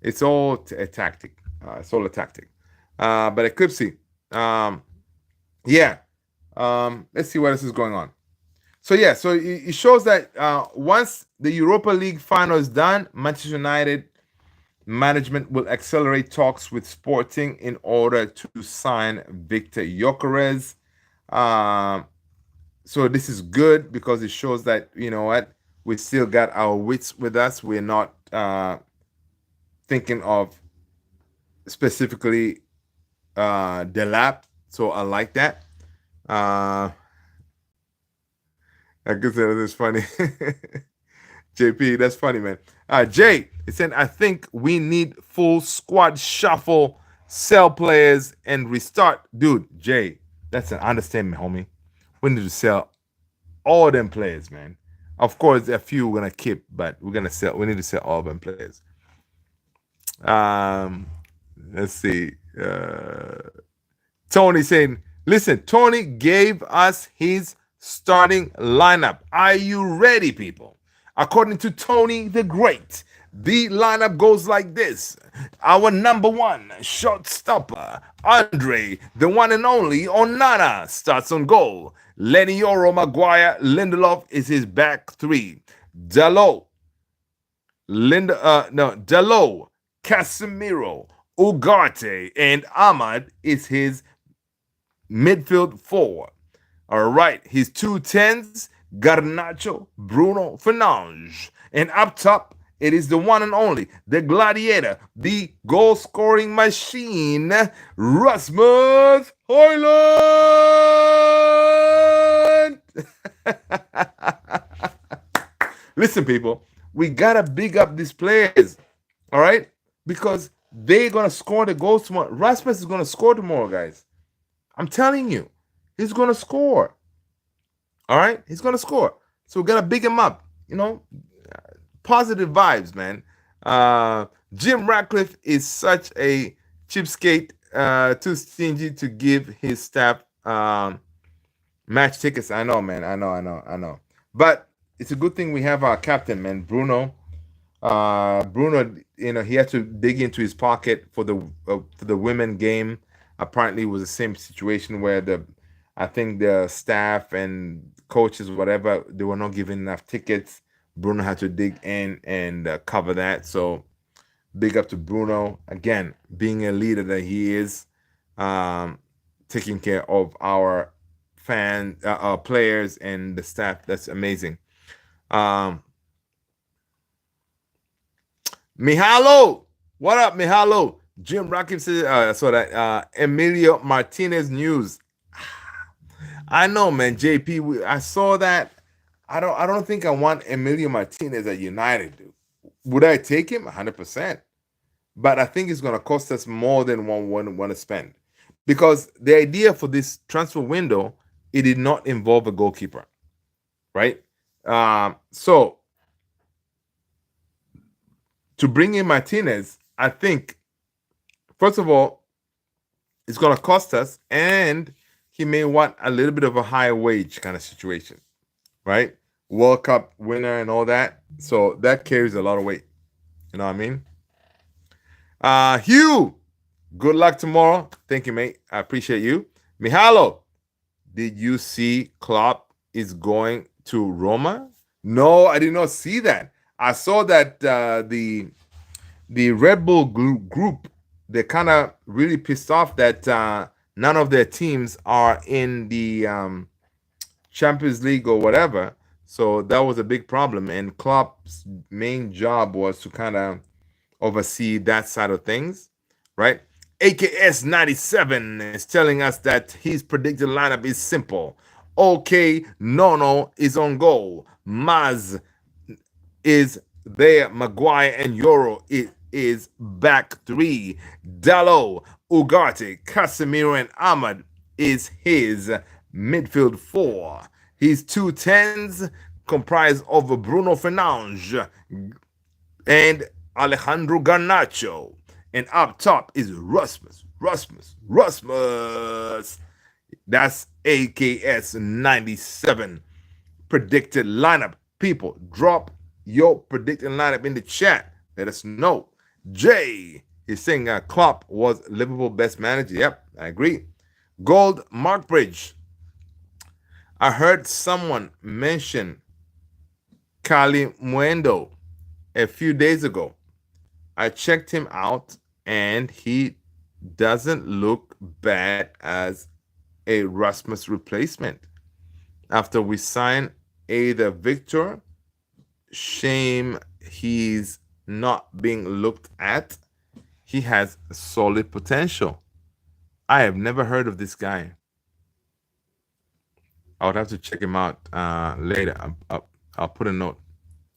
It's all a tactic. It's all a tactic. But Eclipse. Yeah. Let's see what else is going on. So yeah, so it shows that once the Europa League final is done, Manchester United management will accelerate talks with Sporting in order to sign Victor Gyökeres. Um, so this is good because it shows that you know what, we still got our wits with us. We're not thinking of specifically the lap. So I like that. Uh, I guess that is funny. JP, that's funny, man. Jay, he said, I think we need full squad shuffle, sell players, and restart. Dude, Jay, that's an understatement, homie. We need to sell all them players, man. Of course, a few we're gonna keep, but we're gonna sell. We need to sell all them players. Um, let's see. Tony saying, listen, Tony gave us his starting lineup. Are you ready, people? According to Tony the Great, the lineup goes like this. Our number one shortstopper, Andre, the one and only Onana, starts on goal. Lenny Yoro, Maguire, Lindelof is his back three. Dalot, Casemiro, Ugarte, and Ahmad is his midfield four. All right, his two tens, Garnacho, Bruno Fernandes. And up top, it is the one and only, the gladiator, the goal scoring machine, Rasmus Højlund. Listen, people, we gotta big up these players, all right? Because they're gonna score the goals tomorrow. Rasmus is gonna score tomorrow, guys. I'm telling you, he's gonna score. All right, he's gonna score. So we gotta big him up. You know, positive vibes, man. Jim Ratcliffe is such a cheapskate, too stingy to give his staff match tickets. I know, man. I know. But it's a good thing we have our captain, man, Bruno. Bruno, you know, he had to dig into his pocket for the women game. Apparently, it was the same situation where I think the staff and coaches, whatever, they were not giving enough tickets. Bruno had to dig in and cover that. So big up to Bruno again, being a leader that he is, taking care of our our players and the staff. That's amazing. Mihalo, what up, Mihalo? Jim Rocket says, so that Emilio Martinez news. I know, man. JP, I saw that. I don't think I want Emilio Martinez at United, dude. Would I take him? 100%. But I think it's going to cost us more than one want to spend. Because the idea for this transfer window, it did not involve a goalkeeper, right? So to bring in Martinez, I think, first of all, it's going to cost us, and he may want a little bit of a higher wage kind of situation, right? World Cup winner and all that. So that carries a lot of weight. You know what I mean? Hugh, good luck tomorrow. Thank you, mate. I appreciate you. Mihalo, did you see Klopp is going to Roma? No, I did not see that. I saw that the Red Bull group, they're kind of really pissed off that none of their teams are in the Champions League or whatever. So that was a big problem. And Klopp's main job was to kind of oversee that side of things, right? AKS 97 is telling us that his predicted lineup is simple. OK, Nono is on goal. Maz is there. Maguire and Euro is back three. Dalot, Ugarte, Casemiro, and Ahmad is his midfield four. His two tens comprise of Bruno Fernandes and Alejandro Garnacho. And up top is Rasmus. That's AKS 97 predicted lineup. People, drop your predicted lineup in the chat. Let us know. Jay is saying Klopp was Liverpool best manager. Yep, I agree. Gold, Mark Bridge. I heard someone mention Kali Muendo a few days ago. I checked him out and he doesn't look bad as a Rasmus replacement. After we sign Ada Victor, shame he's not being looked at. He has solid potential. I have never heard of this guy. I would have to check him out later. I'll put a note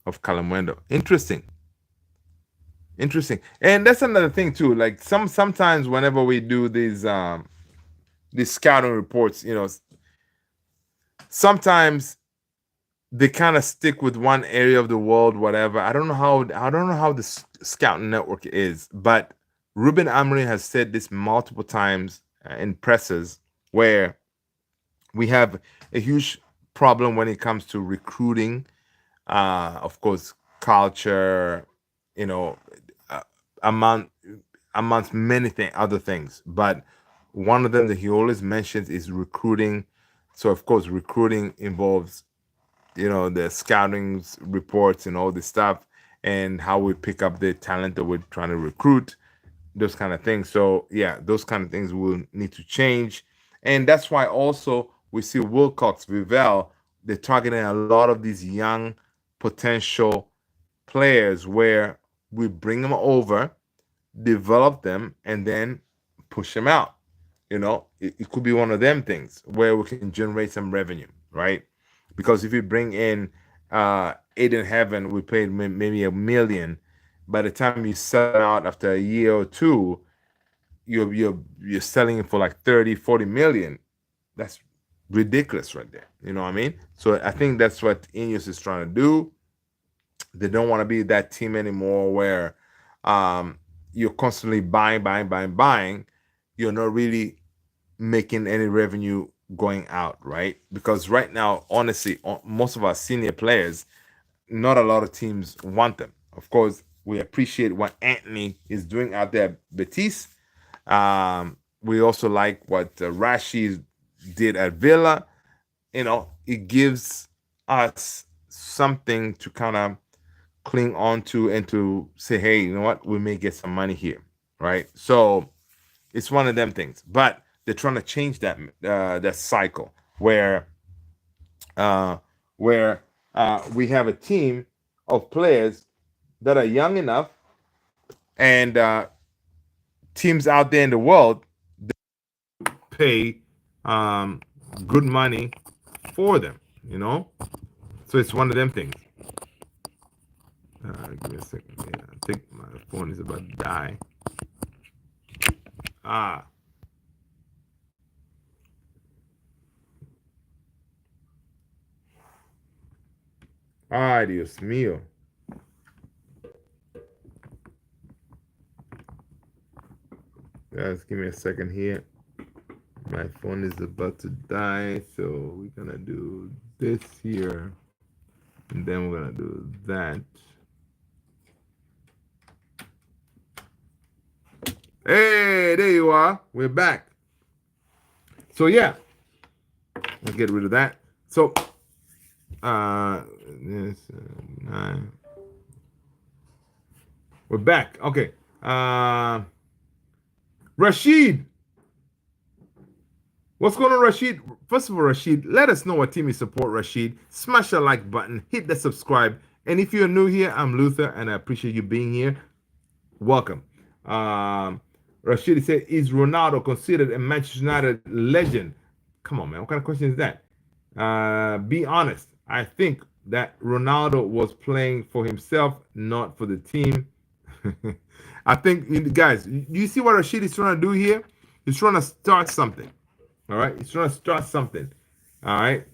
of Calamuendo. Interesting, interesting. And that's another thing too. Like sometimes whenever we do these scouting reports, sometimes they kind of stick with one area of the world, whatever. I don't know how the scouting network is, but Ruben Amorim has said this multiple times in presses where we have a huge problem when it comes to recruiting. Of course, culture, you know, uh, among amongst many other things, but one of them that he always mentions is recruiting. So of course, recruiting involves the scouting reports and all this stuff, and how we pick up the talent that we're trying to recruit, those kind of things. So yeah, those kind of things will need to change, and that's why also we see Wilcox, Vivell, they're targeting a lot of these young potential players where we bring them over, develop them, and then push them out. It could be one of them things where we can generate some revenue, right? Because if you bring in Aiden Heaven, we paid maybe $1 million. By the time you sell him out after a year or two, you're selling it for like 30, 40 million. That's ridiculous right there. You know what I mean? So I think that's what Ineos is trying to do. They don't want to be that team anymore where you're constantly buying, buying, buying, buying. You're not really making any revenue going out, right? Because right now, honestly, most of our senior players, not a lot of teams want them. Of course, we appreciate what Anthony is doing out there at Betis. We also like what Rashi did at Villa. It gives us something to kind of cling on to and to say, hey, you know what, we may get some money here, right? So it's one of them things, but they're trying to change that cycle uh, where we have a team of players that are young enough, and teams out there in the world pay um, good money for them. You know, so it's one of them things. Give me a second. Yeah, I think my phone is about to die. Ah, ay, Dios mío. Guys, give me a second here. My phone is about to die, so we're gonna do this here, and then we're gonna do that. Hey, there you are. We're back. So yeah, let's get rid of that. So this 9. We're back. Okay. Rashid, what's going on, Rashid? First of all, Rashid, let us know what team you support, Rashid. Smash the like button, hit the subscribe. And if you're new here, I'm Luther, and I appreciate you being here. Welcome. Rashid said, is Ronaldo considered a Manchester United legend? Come on, man. What kind of question is that? Be honest. I think that Ronaldo was playing for himself, not for the team. I think, guys, you see what Rashid is trying to do here? He's trying to start something. All right? He's trying to start something. All right?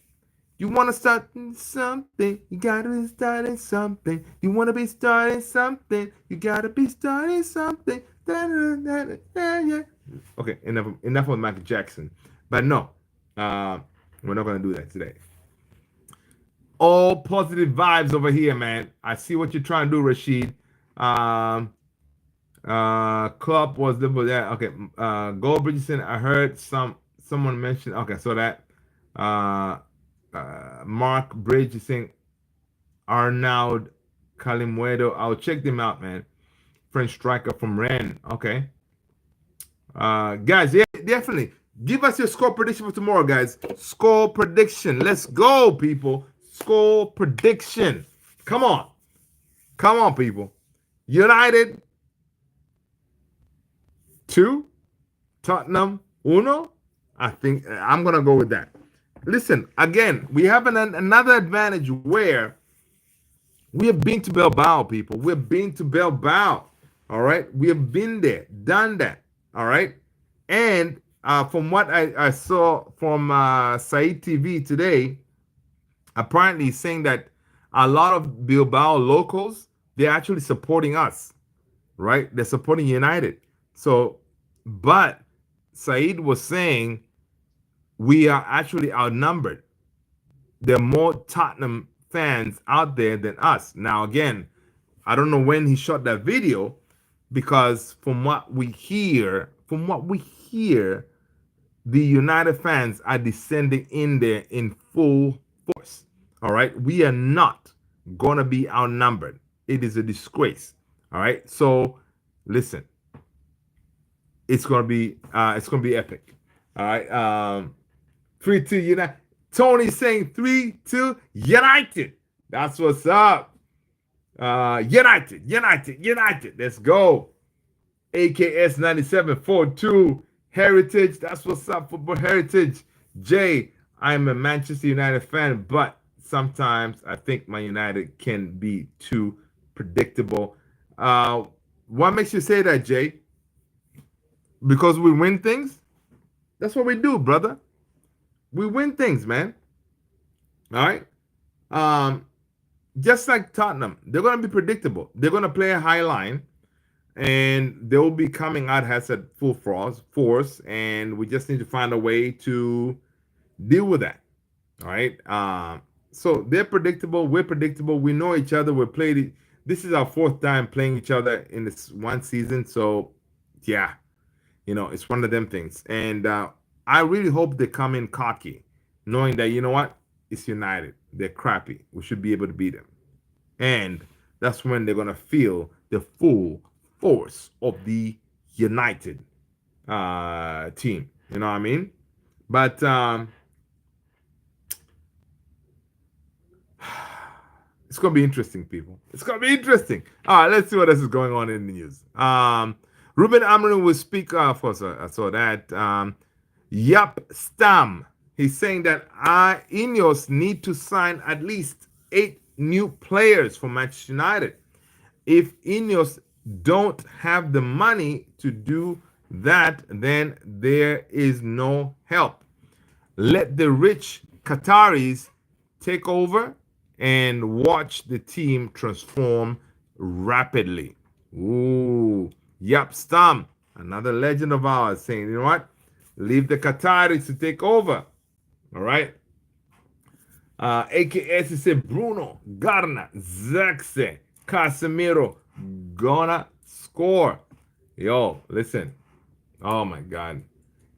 You want to start something, you got to be starting something. You want to be starting something, you got to be starting something. Okay, enough of Michael Jackson. But no, we're not going to do that today. All positive vibes over here, man. I see what you're trying to do, Rashid. Um, Klopp was the yeah. Okay, Gold Bridgerton. I heard someone mention. Okay, so that. Mark Bridge is saying Arnaud Calimuedo. I'll check them out, man. French striker from Rennes. Okay. Guys, yeah, definitely. Give us your score prediction for tomorrow, guys. Score prediction. Let's go, people. Score prediction. Come on. Come on, people. United 2, Tottenham uno. I think I'm going to go with that. Listen, again, we have another advantage where we have been to Bilbao, people. We've been to Bilbao. All right. We have been there, done that. All right. And from what I saw from Said TV today, apparently saying that a lot of Bilbao locals, they're actually supporting us, right? They're supporting United. So, but Said was saying we are actually outnumbered. There are more Tottenham fans out there than us. Now, again, I don't know when he shot that video because from what we hear, the United fans are descending in there in full force. All right. We are not going to be outnumbered. It is a disgrace. All right. So listen, it's gonna be epic. All right. 3-2 United. Tony saying 3-2 United. That's what's up. United. Let's go. AKS 9742 Heritage. That's what's up, Football Heritage. Jay, I'm a Manchester United fan, but sometimes I think my United can be too predictable. What makes you say that, Jay? Because we win things? That's what we do, brother. We win things, man. All right. Um, just like Tottenham, they're going to be predictable. They're going to play a high line, and they will be coming out has at full force, and we just need to find a way to deal with that. All right. So they're predictable. We're predictable. We know each other. We played. This is our fourth time playing each other in this one season. So, yeah, it's one of them things. And I really hope they come in cocky, knowing that what, it's United. They're crappy. We should be able to beat them, and that's when they're gonna feel the full force of the United team. You know what I mean? But it's gonna be interesting, people. It's gonna be interesting. All right, let's see what else is going on in the news. Ruben Amorim will speak. Of course, I saw that. Yup, Stam. He's saying that Ineos need to sign at least 8 new players for Manchester United. If Ineos don't have the money to do that, then there is no help. Let the rich Qataris take over and watch the team transform rapidly. Ooh, Yap Stam, another legend of ours, saying, you know what? Leave the Qataris to take over. All right. AKS said Bruno, Garna, Zaxe, Casemiro, gonna score. Yo, listen. Oh my God.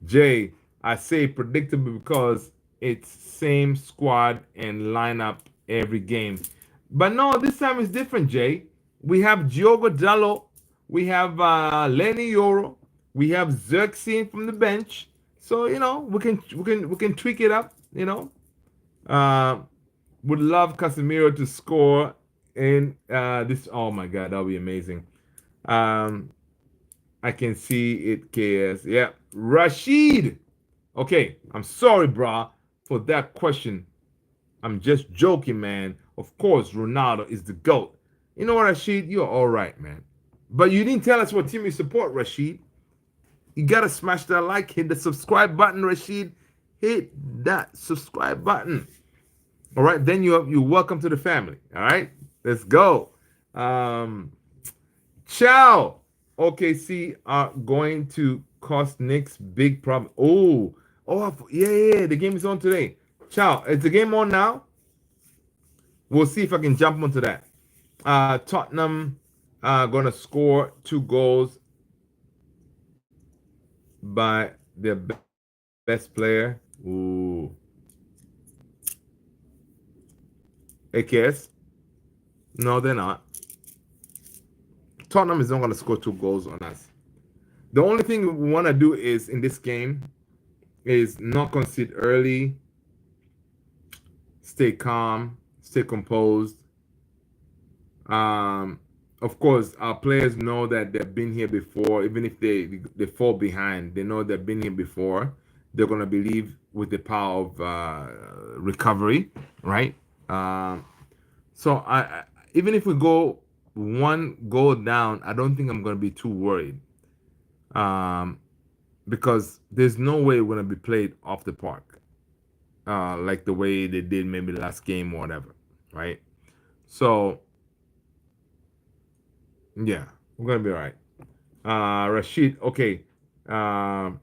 Jay, I say predictable because it's same squad and lineup every game. But no, this time it's different, Jay. We have Diogo Dallo, we have Lenny Yoro, we have Xerxes from the bench. So we can tweak it up. Would love Casemiro to score in this. Oh my God, that'll be amazing. I can see it, KS. Yeah, Rashid. Okay, I'm sorry, brah, for that question. I'm just joking, man. Of course, Ronaldo is the GOAT. You know what, Rashid? You're all right, man. But you didn't tell us what team you support, Rashid. You gotta smash that like, hit the subscribe button, Rashid. Hit that subscribe button. All right, then you're welcome to the family. All right, let's go. Ciao. OKC are going to cost Knicks big problem. Yeah. The game is on today. Ciao. Is the game on now? We'll see if I can jump onto that. Tottenham gonna score 2 goals by their best player. Ooh. AKS. No, they're not. Tottenham is not going to score 2 goals on us. The only thing we want to do is in this game is not concede early, stay calm, stay composed. Um, of course, our players know that they've been here before. Even if they fall behind, they know they've been here before. They're gonna believe with the power of recovery, right? Um, so even if we go 1 goal down, I don't think I'm gonna be too worried. Um, because there's no way we're gonna be played off the park, like the way they did maybe last game or whatever, right? So yeah, we're gonna be all right. Rashid, okay. Um,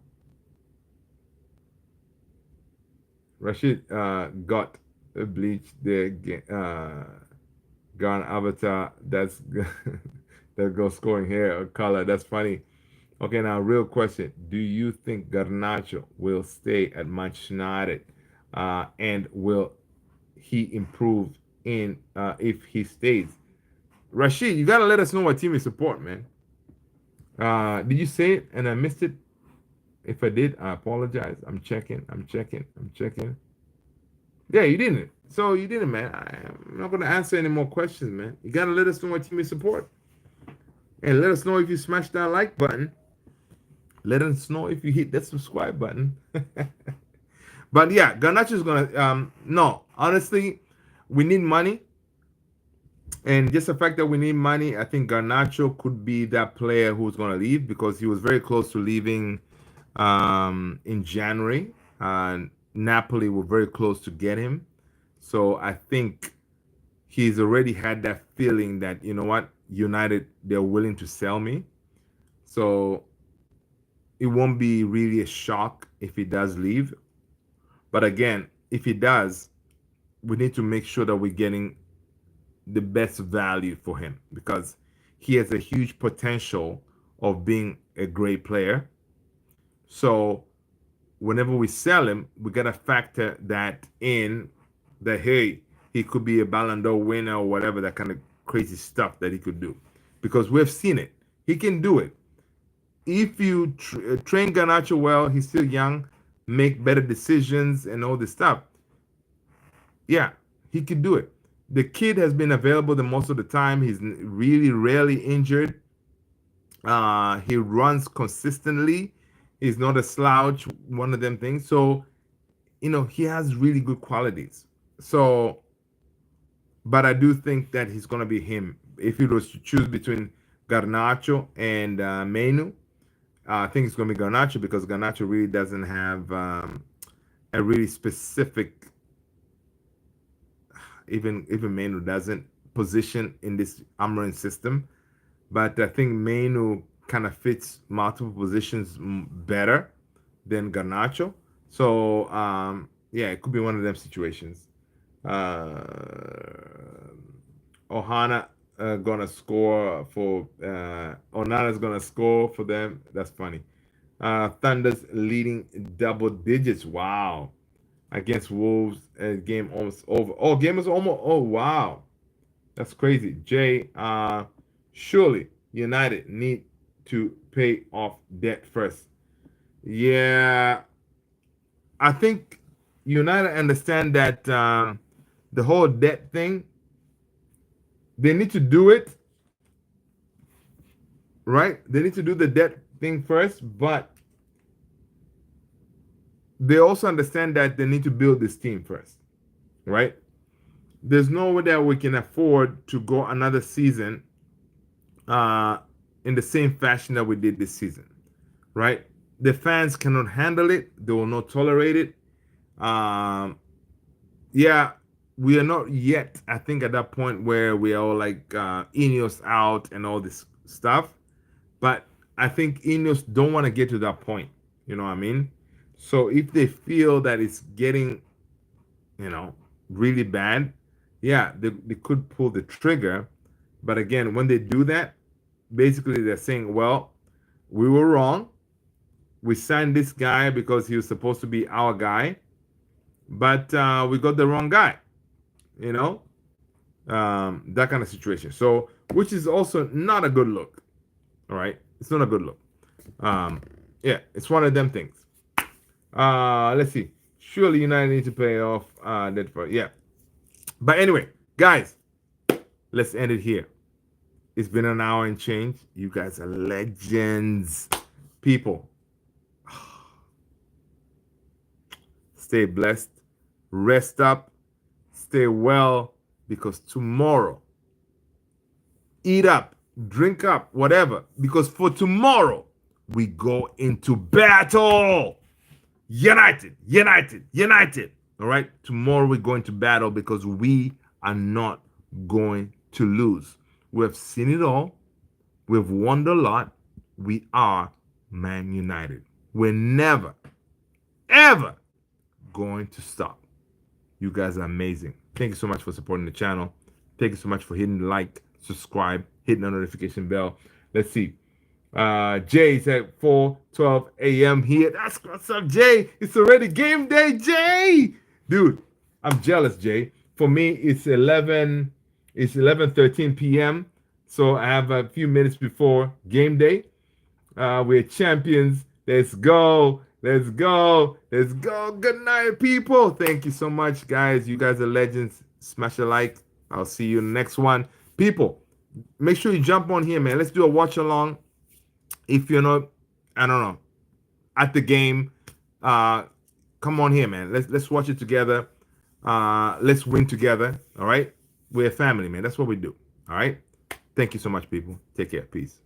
Rashid got a bleach the gone avatar. That's that goes scoring hair or color. That's funny. Okay, now real question: do you think Garnacho will stay at Manchester United, and will he improve in if he stays? Rashid, you gotta let us know what team you support, man. Did you say it and I missed it? If I did, I apologize. I'm checking. I'm checking. I'm checking. Yeah, you didn't. So you didn't, man. I'm not gonna answer any more questions, man. You gotta let us know what team you support, and let us know if you smash that like button. Let us know if you hit that subscribe button. But yeah, Garnacho's gonna. No, honestly, we need money, and just the fact that we need money, I think Garnacho could be that player who's gonna leave because he was very close to leaving in January. Napoli were very close to get him. So I think he's already had that feeling that, you know what, United, they're willing to sell me. So it won't be really a shock if he does leave. But again, if he does, we need to make sure that we're getting the best value for him because he has a huge potential of being a great player. So whenever we sell him, we gotta factor that in that hey, he could be a Ballon d'Or winner or whatever, that kind of crazy stuff that he could do. Because we've seen it. He can do it. If you train Garnacho well, he's still young, make better decisions and all this stuff. Yeah, he could do it. The kid has been available the most of the time. He's really rarely injured. He runs consistently. He's not a slouch, one of them things. So, he has really good qualities. So, but I do think that he's going to be him. If he was to choose between Garnacho and Menu, I think it's going to be Garnacho because Garnacho really doesn't have a really specific, even Menu doesn't position in this Amarin system. But I think Menu kind of fits multiple positions better than Garnacho. So yeah, it could be one of them situations. Ohana gonna score for Onana's gonna score for them. That's funny. Thunder's leading double digits. Wow. Against Wolves, game almost over. Oh, game is almost. Oh, wow. That's crazy. Jay, surely United need to pay off debt first. Yeah, I think United understand that the whole debt thing, they need to do it, right? They need to do the debt thing first, but they also understand that they need to build this team first, right? There's no way that we can afford to go another season uh, in the same fashion that we did this season, right? The fans cannot handle it. They will not tolerate it. Um, yeah, we are not yet, I think, at that point where we are all like Ineos out and all this stuff. But I think Ineos don't want to get to that point. You know what I mean? So if they feel that it's getting, you know, really bad, yeah, they could pull the trigger. But again, when they do that, basically they're saying, well, we were wrong. We signed this guy because he was supposed to be our guy, but we got the wrong guy, you know? That kind of situation. So, which is also not a good look. All right, it's not a good look. Um, yeah, it's one of them things. Let's see. Surely United need to pay off that for yeah. But anyway, guys, let's end it here. It's been an hour and change. You guys are legends, people. Stay blessed, rest up, stay well, because tomorrow, eat up, drink up, whatever, because for tomorrow, we go into battle. United, united, united. All right. Tomorrow we're going to battle because we are not going to lose. We have seen it all. We've won a lot. We are Man United. We're never, ever going to stop. You guys are amazing. Thank you so much for supporting the channel. Thank you so much for hitting like, subscribe, hitting the notification bell. Let's see. Jay said 4:12 a.m. here. That's what's up, Jay. It's already game day, Jay. Dude, I'm jealous, Jay. For me, it's 11:13 p.m. So I have a few minutes before game day. We're champions. Let's go. Let's go. Let's go. Good night, people. Thank you so much, guys. You guys are legends. Smash a like. I'll see you in the next one. People, make sure you jump on here, man. Let's do a watch along. If you're not, I don't know, at the game, come on here, man. Let's watch it together. Let's win together. All right. We're a family, man. That's what we do. All right. Thank you so much, people. Take care. Peace.